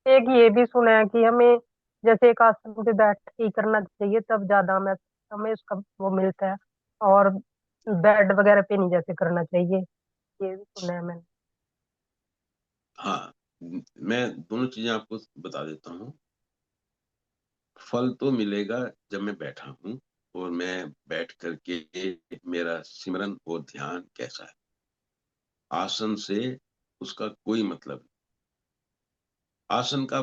एक ये भी सुना है कि हमें जैसे एक आसन पे बैठ के ही करना चाहिए, तब ज्यादा हमें हमें उसका वो मिलता है। और बेड वगैरह पे नहीं जैसे करना चाहिए, ये भी सुना है मैंने।
हाँ, मैं दोनों चीजें आपको बता देता हूँ। फल तो मिलेगा जब मैं बैठा हूँ और मैं बैठ करके मेरा सिमरन और ध्यान कैसा है। आसन से उसका कोई मतलब नहीं। आसन का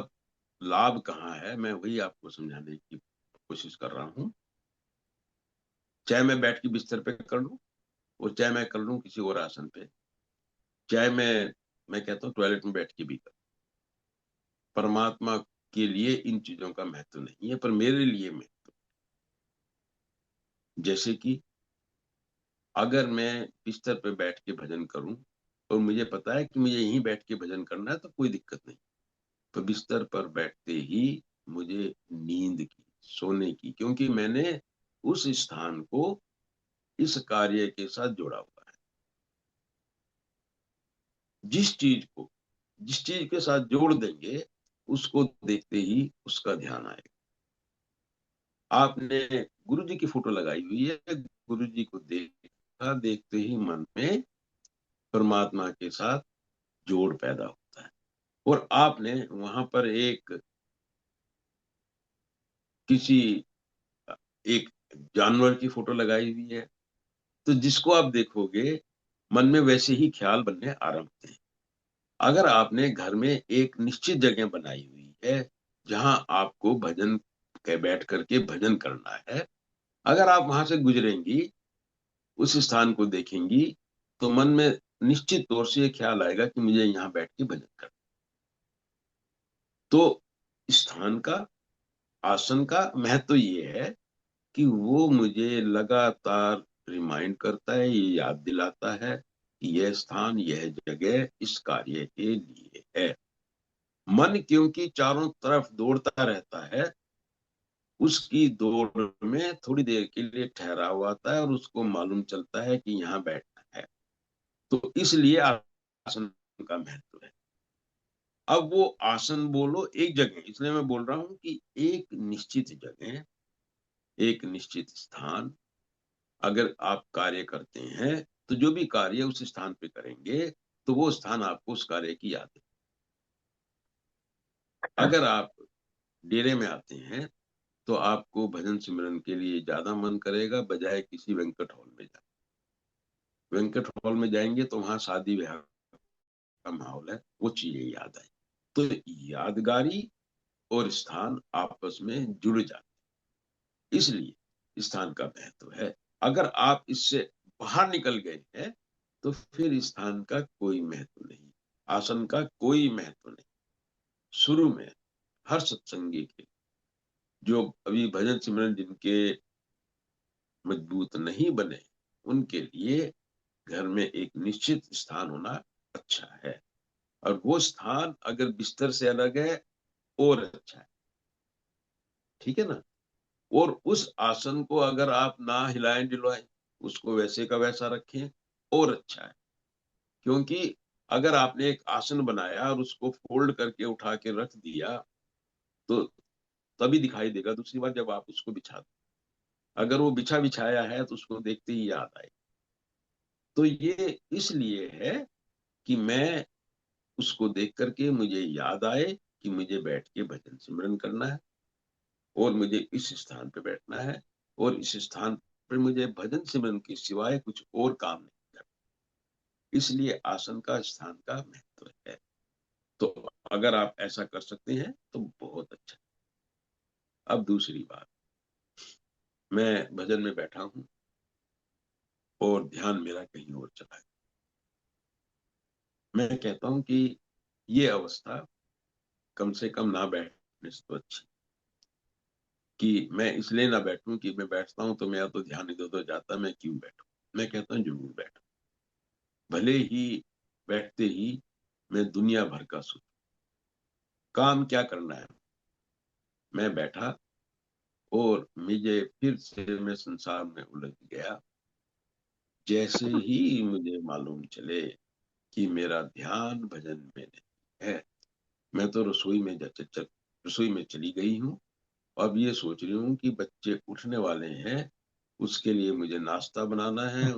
लाभ कहाँ है, मैं वही आपको समझाने की कोशिश कर रहा हूँ। चाहे मैं बैठ के बिस्तर पे कर लूँ, और चाहे मैं कर लूँ किसी और आसन पे, चाहे मैं कहता हूँ टॉयलेट में बैठ के भी कर, परमात्मा के लिए इन चीजों का महत्व नहीं है, पर मेरे लिए महत्व। जैसे कि अगर मैं बिस्तर पे बैठ के भजन करूं और मुझे पता है कि मुझे यहीं बैठ के भजन करना है, तो कोई दिक्कत नहीं। तो बिस्तर पर बैठते ही मुझे नींद की, सोने की, क्योंकि मैंने उस स्थान को इस कार्य के साथ जोड़ा हुआ है। जिस चीज को जिस चीज के साथ जोड़ देंगे, उसको देखते ही उसका ध्यान आएगा। आपने गुरु जी की फोटो लगाई हुई है, गुरु जी को देखा, देखते ही मन में परमात्मा के साथ जोड़ पैदा होता है। और आपने वहां पर किसी एक जानवर की फोटो लगाई हुई है, तो जिसको आप देखोगे मन में वैसे ही ख्याल बनने आरंभ होते हैं। अगर आपने घर में एक निश्चित जगह बनाई हुई है जहां आपको भजन के बैठ करके भजन करना है, अगर आप वहां से गुजरेंगी, उस स्थान को देखेंगी, तो मन में निश्चित तौर से ये ख्याल आएगा कि मुझे यहाँ बैठ के भजन करना। तो स्थान का, आसन का महत्व ये है कि वो मुझे लगातार रिमाइंड करता है, ये याद दिलाता है कि यह स्थान, यह जगह इस कार्य के लिए है। मन क्योंकि चारों तरफ दौड़ता रहता है, उसकी दौड़ में थोड़ी देर के लिए ठहराव आता है और उसको मालूम चलता है कि यहाँ बैठना है। तो इसलिए आसन का महत्व है। अब वो आसन बोलो एक जगह, इसलिए मैं बोल रहा हूं कि एक निश्चित जगह, एक निश्चित स्थान, अगर आप कार्य करते हैं, तो जो भी कार्य उस स्थान पे करेंगे, तो वो स्थान आपको उस कार्य की याद है। अगर आप डेरे में आते हैं, तो आपको भजन सिमरन के लिए ज्यादा मन करेगा बजाय किसी वेंकट हॉल में जाए। वेंकट हॉल में जाएंगे तो वहां शादी ब्याह का माहौल है, वो चीजें याद आए। तो यादगारी और स्थान आपस में जुड़ जाते, इसलिए स्थान का महत्व है। अगर आप इससे बाहर निकल गए हैं, तो फिर स्थान का कोई महत्व नहीं, आसन का कोई महत्व नहीं। शुरू में हर सत्संगी के, जो अभी भजन सिमरन जिनके मजबूत नहीं बने, उनके लिए घर में एक निश्चित स्थान होना अच्छा है। और वो स्थान अगर बिस्तर से अलग है, और अच्छा है, ठीक है ना। और उस आसन को अगर आप ना हिलाएं डुलाएं, उसको वैसे का वैसा रखें, और अच्छा है। क्योंकि अगर आपने एक आसन बनाया और उसको फोल्ड करके उठा के रख दिया, तो तभी दिखाई देगा दूसरी बार जब आप उसको बिछा दो। अगर वो बिछा बिछाया है तो उसको देखते ही याद आए। तो ये इसलिए है कि मैं उसको देख करके मुझे याद आए कि मुझे बैठ के भजन सिमरन करना है, और मुझे इस स्थान पे बैठना है, और इस स्थान पर मुझे भजन सिमरन के सिवाय कुछ और काम नहीं करना। इसलिए आसन का, स्थान का महत्व है। तो अगर आप ऐसा कर सकते हैं तो बहुत अच्छा। अब दूसरी बात, मैं भजन में बैठा हूं और ध्यान मेरा कहीं और चला है। मैं कहता हूं कि ये अवस्था कम से कम ना बैठने से तो अच्छी, कि मैं इसलिए ना बैठूं कि मैं बैठता हूं तो मेरा तो ध्यान इधर उधर जाता, मैं क्यों बैठूं। मैं कहता हूं जरूर बैठो, भले ही बैठते ही मैं दुनिया भर का सोचूं, काम क्या करना है। मैं बैठा और मुझे फिर से मैं संसार में उलझ गया। जैसे ही मुझे मालूम चले कि मेरा ध्यान भजन में नहीं है, मैं तो रसोई में रसोई में चली गई हूँ। अब ये सोच रही हूँ कि बच्चे उठने वाले हैं, उसके लिए मुझे नाश्ता बनाना है,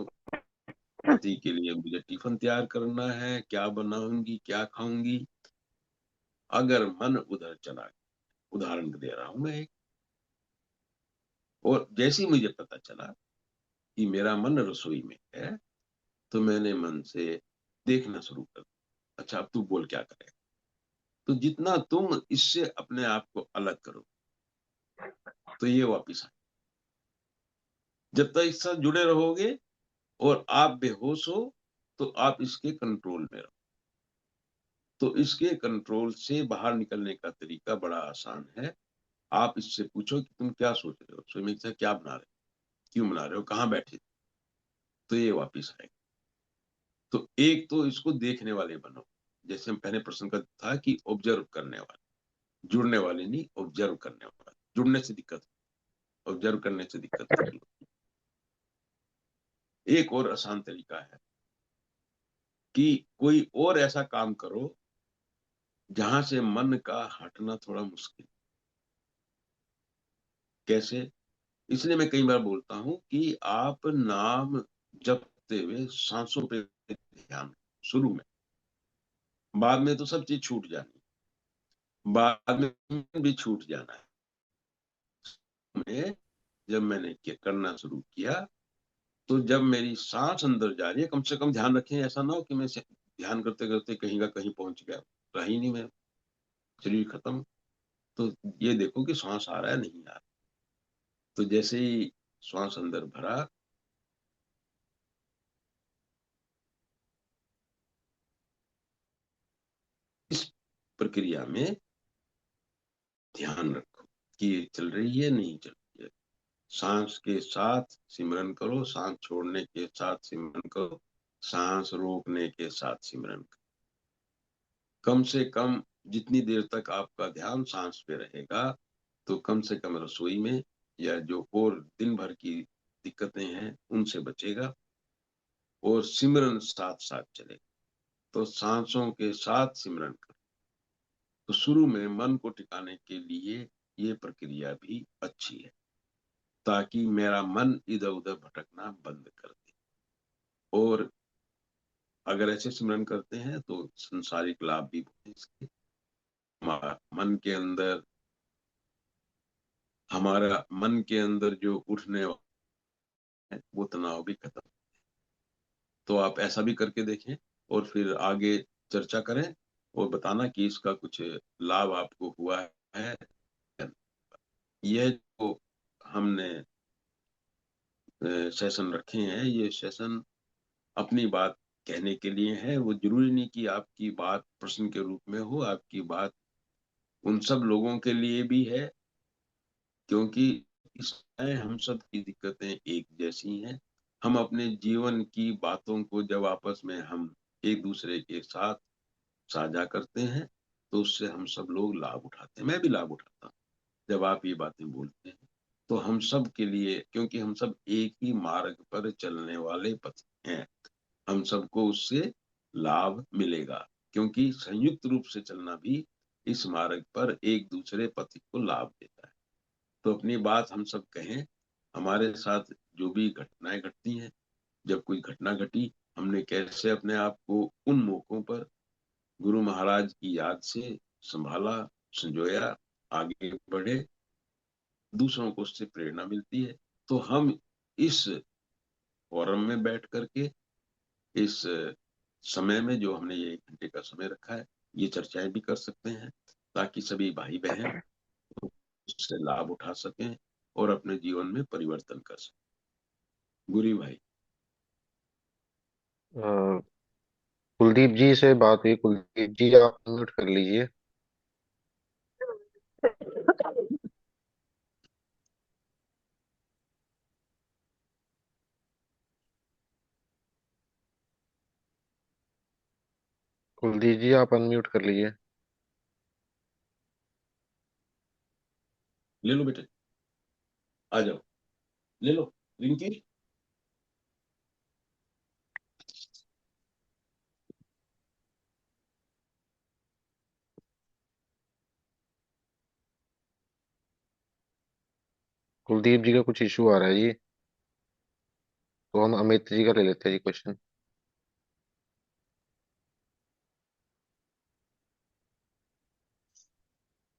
पति के लिए मुझे टिफिन तैयार करना है, क्या बनाऊंगी क्या खाऊंगी। अगर मन उधर चला गया, उदाहरण दे रहा हूं मैं एक, और जैसे ही मुझे पता चला कि मेरा मन रसोई में है, तो मैंने मन से देखना शुरू कर दिया, अच्छा अब तू बोल क्या करे। तो जितना तुम इससे अपने आप को अलग करो तो ये वापिस आए। जब तक इससे जुड़े रहोगे और आप बेहोश हो तो आप इसके कंट्रोल में रहो। तो इसके कंट्रोल से बाहर निकलने का तरीका बड़ा आसान है। आप इससे पूछो कि तुम क्या सोच रहे हो, स्विमिंग से क्या बना रहे हो, क्यों बना रहे हो, कहाँ बैठे थे? तो ये वापिस आएगा। तो एक तो इसको देखने वाले बनो, जैसे हम पहले प्रश्न का था कि ऑब्जर्व करने वाले, जुड़ने वाले नहीं, ऑब्जर्व करने वाले। जुड़ने से दिक्कत, ऑब्जर्व करने से दिक्कत नहीं होती। एक और आसान तरीका है कि कोई और ऐसा काम करो जहां से मन का हटना थोड़ा मुश्किल। कैसे? इसलिए मैं कई बार बोलता हूं कि आप नाम जपते हुए सांसों पे ध्यान, शुरू में, बाद में तो सब चीज छूट जानी, बाद में भी छूट जाना है। में जब मैंने करना शुरू किया, तो जब मेरी सांस अंदर जा रही है, कम से कम ध्यान रखें ऐसा ना हो कि मैं ध्यान करते करते कहीं का कहीं पहुंच गया, रहा ही नहीं, मैं शरीर खत्म। तो ये देखो कि श्वास आ रहा है नहीं आ रहा। तो जैसे ही श्वास अंदर भरा, इस प्रक्रिया में ध्यान रखो कि ये चल रही है नहीं चल रही है। सांस के साथ सिमरन करो, सांस छोड़ने के साथ सिमरन करो, सांस रोकने के साथ सिमरन करो। कम से कम जितनी देर तक आपका ध्यान सांस पे रहेगा, तो कम से कम रसोई में या जो और दिन भर की दिक्कतें हैं उनसे बचेगा, और सिमरन साथ साथ चलेगा। तो सांसों के साथ सिमरन करो। तो शुरू में मन को टिकाने के लिए ये प्रक्रिया भी अच्छी है, ताकि मेरा मन इधर उधर भटकना बंद कर दे। और अगर ऐसे सिमरन करते हैं तो संसारिक लाभ भी होते हैं इसके। मन के अंदर, हमारा मन के अंदर जो उठने है वो तनाव भी खत्म। तो आप ऐसा भी करके देखें और फिर आगे चर्चा करें और बताना कि इसका कुछ लाभ आपको हुआ है। यह जो हमने सेशन रखे हैं, ये सेशन अपनी बात कहने के लिए है। वो जरूरी नहीं कि आपकी बात प्रश्न के रूप में हो, आपकी बात उन सब लोगों के लिए भी है, क्योंकि इसमें हम सब की दिक्कतें एक जैसी हैं। हम अपने जीवन की बातों को जब आपस में हम एक दूसरे के साथ साझा करते हैं, तो उससे हम सब लोग लाभ उठाते हैं। मैं भी लाभ उठाता हूँ जब आप ये बातें बोलते हैं। तो हम सब के लिए, क्योंकि हम सब एक ही मार्ग पर चलने वाले पथ हैं, हम सबको उससे लाभ मिलेगा, क्योंकि संयुक्त रूप से चलना भी इस मार्ग पर एक दूसरे पथ को लाभ देता है। तो अपनी बात हम सब कहें। हमारे साथ जो भी घटनाएं घटती हैं, जब कोई घटना घटी, हमने कैसे अपने आप को उन मौकों पर गुरु महाराज की याद से संभाला, संजोया, आगे बढ़े, दूसरों को उससे प्रेरणा मिलती है। तो हम इस फोरम में बैठ करके, इस समय में जो हमने ये 1 घंटे का समय रखा है, ये चर्चाएं भी कर सकते हैं, ताकि सभी भाई बहन उससे लाभ उठा सकें और अपने जीवन में परिवर्तन कर सकें। गुरी भाई।
अ, कुलदीप जी से बात हुई। कुलदीप जी आप म्यूट कर लीजिए। कुलदीप जी आप अनम्यूट कर लीजिए।
ले लो बेटे, आ जाओ, ले लो रिंकी।
कुलदीप जी का कुछ इशू आ रहा है जी, तो हम अमित जी का ले लेते हैं जी क्वेश्चन।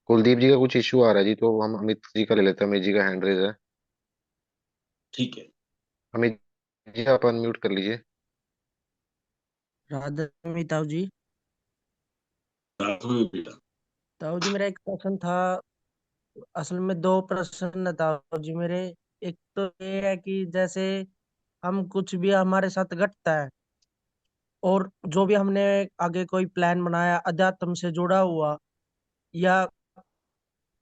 कुलदीप जी का कुछ इशू आ रहा है जी, तो हम अमित जी का ले लेते हैं। अमित जी का हैंड रेज है।
ठीक है।
अमित जी आप अनम्यूट कर लीजिए।
राधे राधे ताऊ जी।
साथ में बेटा।
ताऊ जी मेरा एक प्रश्न था। असल में दो प्रश्न है ताऊ जी मेरे। एक तो ये है कि जैसे हम कुछ भी हमारे साथ घटता है और जो भी हमने आगे कोई प्लान बनाया अध्यात्म से जुड़ा हुआ या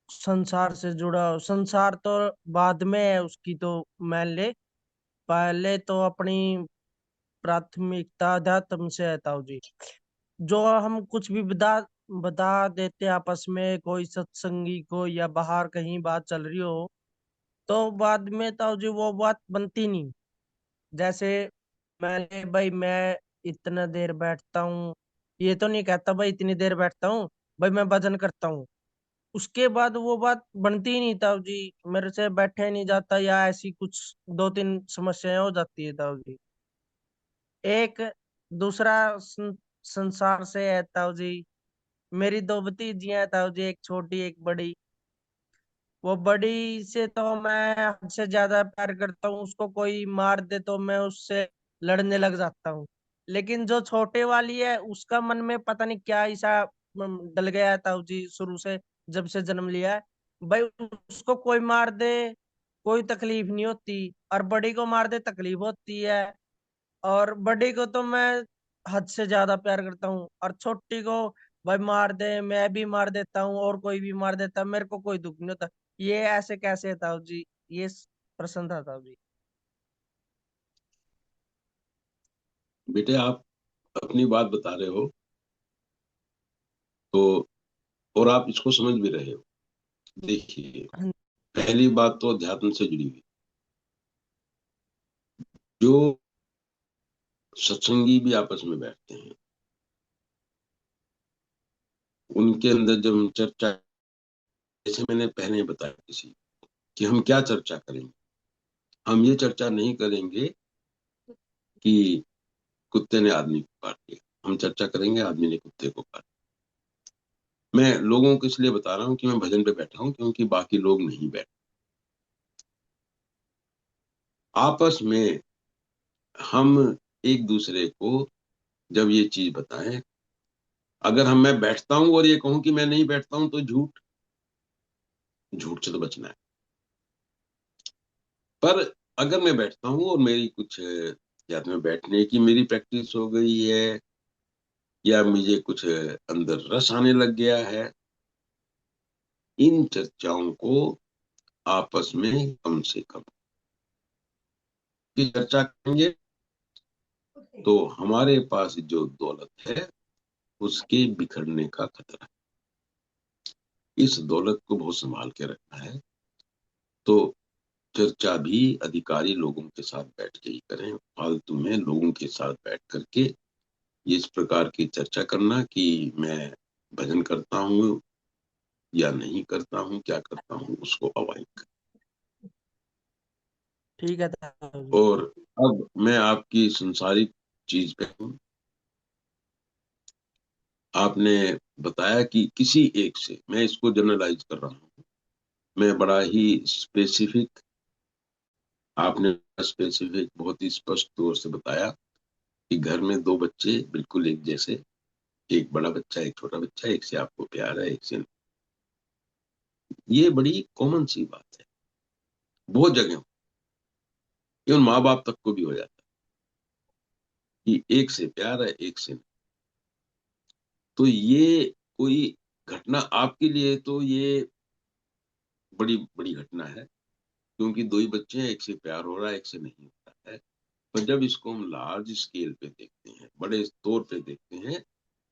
संसार से जुड़ा हो, संसार तो बाद में है उसकी तो मान ले, पहले तो अपनी प्राथमिकता अध्यात्म से है ताऊ जी। जो हम कुछ भी बता बता देते हैं आपस में कोई सत्संगी को या बाहर कहीं बात चल रही हो, तो बाद में ताऊ जी वो बात बनती नहीं। जैसे मैंने भाई मैं इतना देर बैठता हूँ, ये तो नहीं कहता भाई इतनी देर बैठता हूँ, भाई मैं भजन करता हूँ। उसके बाद वो बात बनती ही नहीं ताऊ जी, मेरे से बैठे नहीं जाता या ऐसी कुछ दो तीन समस्याएं हो जाती है ताऊ जी। एक दूसरा संसार से है ताऊ जी। मेरी दो भतीजियां हैं ताऊ जी, एक छोटी एक बड़ी। वो बड़ी से तो मैं हद से ज्यादा प्यार करता हूँ, उसको कोई मार दे तो मैं उससे लड़ने लग जाता हूँ। लेकिन जो छोटे वाली है उसका मन में पता नहीं क्या ऐसा डल गया है ताऊ जी, शुरू से जब से जन्म लिया है। भाई उसको कोई मार दे कोई तकलीफ नहीं होती, और बड़ी को मार दे तकलीफ होती है। और बड़ी को तो मैं हद से ज्यादा प्यार करता हूँ, और छोटी को भाई मार दे मैं भी मार देता हूँ और कोई भी मार देता है, मेरे को कोई दुख नहीं होता। ये ऐसे कैसे है ताऊ जी? ये प्रश्न था ताऊ जी।
बेटे आप अपनी बात बता रहे हो, तो और आप इसको समझ भी रहे हो। देखिए,
हाँ,
पहली बात तो अध्यात्म से जुड़ी हुई। जो सत्संगी भी आपस में बैठते हैं, उनके अंदर जब हम चर्चा, जैसे मैंने पहले बताया किसी कि हम क्या चर्चा करेंगे, हम ये चर्चा नहीं करेंगे कि कुत्ते ने आदमी को काट लिया, हम चर्चा करेंगे आदमी ने कुत्ते को काटा। मैं लोगों को इसलिए बता रहा हूँ कि मैं भजन पे बैठा हूँ, क्योंकि बाकी लोग नहीं बैठे। आपस में हम एक दूसरे को जब ये चीज बताएं, अगर मैं बैठता हूं और ये कहूं कि मैं नहीं बैठता हूं, तो झूठ, झूठ से तो बचना है। पर अगर मैं बैठता हूं और मेरी कुछ या तो मैं बैठने की मेरी प्रैक्टिस हो गई है, या मुझे कुछ अंदर रस आने लग गया है, इन चर्चाओं को आपस में कम से कम की चर्चा करेंगे, तो हमारे पास जो दौलत है उसके बिखरने का खतरा है। इस दौलत को बहुत संभाल के रखना है। तो चर्चा भी अधिकारी लोगों के साथ बैठ के ही करें, फालतू में लोगों के साथ बैठ करके इस प्रकार की चर्चा करना कि मैं भजन करता हूँ या नहीं करता हूँ, क्या करता हूँ, उसको अवॉइड करें।
ठीक है ताऊ जी।
और अब मैं आपकी संसारिक चीज पे हूँ। आपने बताया कि किसी एक से, मैं इसको जनरलाइज कर रहा हूँ, मैं बड़ा ही स्पेसिफिक, आपने स्पेसिफिक बहुत ही स्पष्ट तौर से बताया कि घर में दो बच्चे बिल्कुल एक जैसे, एक बड़ा बच्चा, एक छोटा बच्चा, एक से आपको प्यार है, एक से नहीं। ये बड़ी कॉमन सी बात है, बहुत जगह इवन माँ बाप तक को भी हो जाता है कि एक से प्यार है, एक से नहीं। तो ये कोई घटना आपके लिए तो ये बड़ी बड़ी घटना है, क्योंकि दो ही बच्चे हैं, एक से प्यार हो रहा है, एक से नहीं होता है। पर जब इसको हम लार्ज स्केल पे देखते हैं, बड़े तौर पे देखते हैं,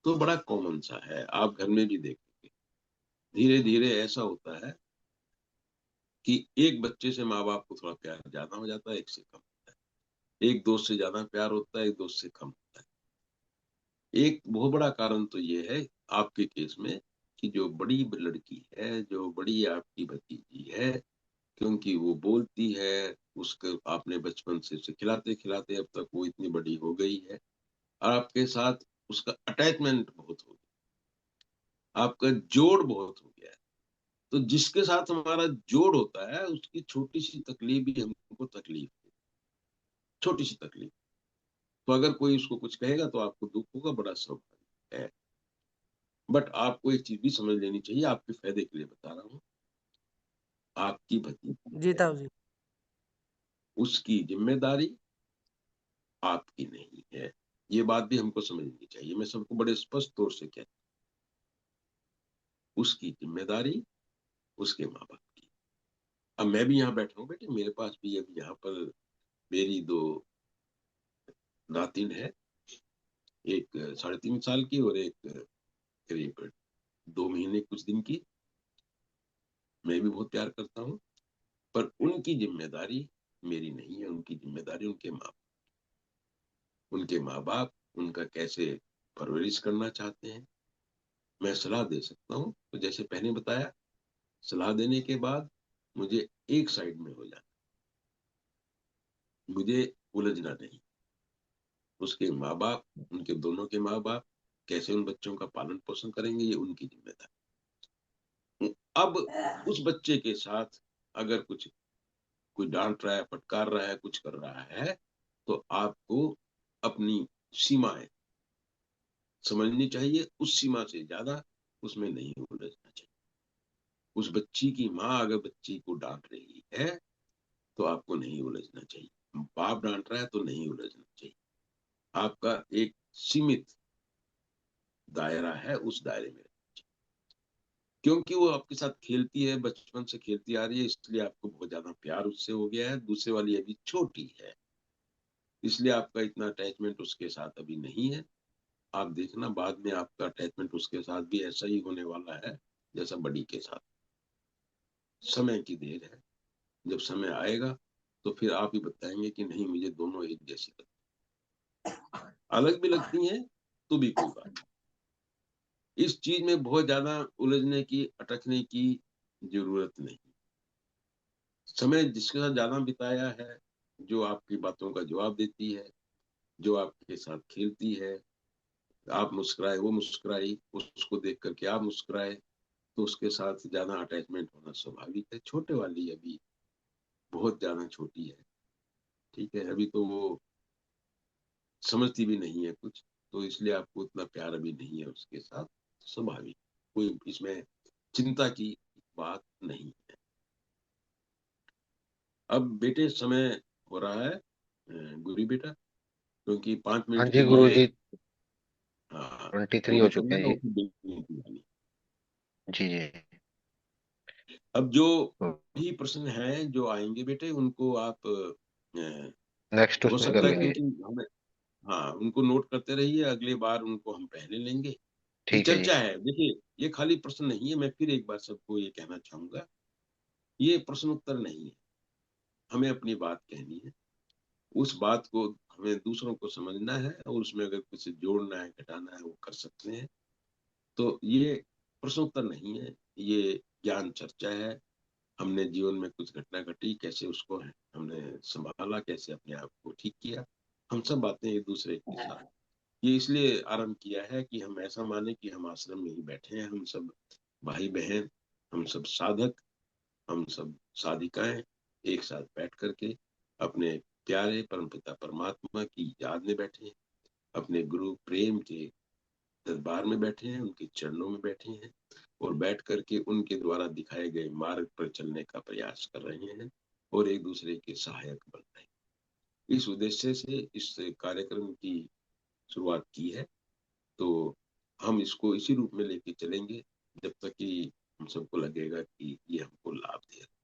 तो बड़ा कॉमन सा है। आप घर में भी देखेंगे धीरे धीरे ऐसा होता है कि एक बच्चे से माँ बाप को थोड़ा प्यार ज्यादा हो जाता है, एक से कम होता है। एक दोस्त से ज्यादा प्यार होता है, एक दोस्त से कम होता है। एक बहुत बड़ा कारण तो ये है आपके केस में कि जो बड़ी लड़की है, जो बड़ी आपकी भतीजी है, क्योंकि वो बोलती है, उसको आपने बचपन से उसे खिलाते खिलाते अब तक वो इतनी बड़ी हो गई है, और आपके साथ उसका अटैचमेंट बहुत हो गया, आपका जोड़ बहुत हो गया है। तो जिसके साथ हमारा जोड़ होता है उसकी छोटी सी तकलीफ भी हमको तकलीफ है, छोटी सी तकलीफ। तो अगर कोई उसको कुछ कहेगा तो आपको दुख होगा, बड़ा स्वाभाविक है। बट आपको एक चीज भी समझ लेनी चाहिए, आपके फायदे के लिए बता रहा हूँ। आपकी भतीजी
जी
है,
ताऊ जी।
उसकी जिम्मेदारी आपकी नहीं है। ये बात भी हमको समझनी चाहिए, मैं सबको बड़े स्पष्ट तौर से कहता हूँ, उसकी जिम्मेदारी उसके माँ बाप की। अब मैं भी यहाँ बैठा हूँ बेटे, मेरे पास भी अभी यहाँ पर मेरी दो नातिन है, एक 3.5 साल की और एक करीब 2 महीने कुछ दिन की। मैं भी बहुत प्यार करता हूँ, पर उनकी जिम्मेदारी मेरी नहीं है, उनकी जिम्मेदारी उनके माँ बाप उनका कैसे परवरिश करना चाहते हैं। मैं सलाह दे सकता हूँ, तो जैसे पहले बताया, सलाह देने के बाद मुझे एक साइड में हो जाना, मुझे उलझना नहीं। उसके माँ बाप, उनके दोनों के माँ बाप कैसे उन बच्चों का पालन पोषण करेंगे, ये उनकी जिम्मेदारी। अब उस बच्चे के साथ अगर कुछ कोई डांट रहा है, फटकार रहा है, कुछ कर रहा है, तो आपको अपनी सीमाएं समझनी चाहिए। उस सीमा से ज्यादा उसमें नहीं उलझना चाहिए। उस बच्ची की माँ अगर बच्ची को डांट रही है तो आपको नहीं उलझना चाहिए, बाप डांट रहा है तो नहीं उलझना चाहिए। आपका एक सीमित दायरा है, उस दायरे में, क्योंकि वो आपके साथ खेलती है, बचपन से खेलती आ रही है, इसलिए आपको बहुत ज्यादा प्यार उससे हो गया है। दूसरे वाली अभी छोटी है, इसलिए आपका इतना अटैचमेंट उसके साथ अभी नहीं है। आप देखना बाद में आपका अटैचमेंट उसके साथ भी ऐसा ही होने वाला है जैसा बड़ी के साथ। समय की देर है, जब समय आएगा तो फिर आप ही बताएंगे कि नहीं, मुझे दोनों एक जैसी लगती, अलग भी लगती हैं तो भी कोई बात। इस चीज में बहुत ज्यादा उलझने की, अटकने की जरूरत नहीं। समय जिसके साथ ज्यादा बिताया है, जो आपकी बातों का जवाब देती है, जो आपके साथ खेलती है, आप मुस्कुराए वो मुस्कुराई, उसको देख करके आप मुस्कुराए, तो उसके साथ ज्यादा अटैचमेंट होना स्वाभाविक है। छोटे वाली अभी बहुत ज्यादा छोटी है, ठीक है, अभी तो वो समझती भी नहीं है कुछ, तो इसलिए आपको उतना प्यार अभी नहीं है उसके साथ, स्वाभाविक, कोई इसमें चिंता की बात नहीं है। अब बेटे समय हो रहा है, गुरी बेटा, क्योंकि 5 मिनट
हाँ
के
जी गुरु
लिए,
जी,
हाँ,
23 हो
मुझे
चुके
चलना
हैं
है,
जी।
उसकी बिल्कुल वाली।
जी जी।
अब जो
तो
भी प्रश्न हैं जो आएंगे बेटे, उनको आप
नेक्स्ट
हो
उसमें कर
सकता है
लेंगे।
क्योंकि हमें, हाँ, उनको नोट करते रहिए, अगले बार उनको हम पहले लेंगे। ये
ठीक है जी।
चर्चा है, देखिए, ये खाली प्रश्न नहीं है। मैं फिर एक बार सबको ये कहना चाहूंगा, ये प्रश्न उत्तर नहीं है, हमें अपनी बात कहनी है। उस बात को हमें दूसरों को समझना है, और उसमें अगर कुछ जोड़ना है, घटाना है, वो कर सकते हैं। तो ये प्रश्न उत्तर नहीं है, ये ज्ञान चर्चा है। हमने जीवन में कुछ घटना घटी, कैसे उसको हमने संभाला, कैसे अपने आप को ठीक किया, हम सब बातें एक दूसरे के साथ। ये इसलिए आरंभ किया है कि हम ऐसा माने कि हम आश्रम में ही बैठे हैं, हम सब भाई बहन, हम सब साधक, हम सब साधिकाएं, एक साथ बैठ करके अपने प्यारे परमपिता परमात्मा की याद में बैठे, अपने गुरु प्रेम के दरबार में बैठे हैं, उनके चरणों में बैठे हैं और बैठ करके उनके द्वारा दिखाए गए मार्ग पर चलने का प्रयास कर रहे हैं और एक दूसरे के सहायक बन रहे हैं। इस उद्देश्य से इस कार्यक्रम की शुरुआत की है। तो हम इसको इसी रूप में लेके चलेंगे जब तक कि हम सबको लगेगा कि ये हमको लाभ दे रहा है।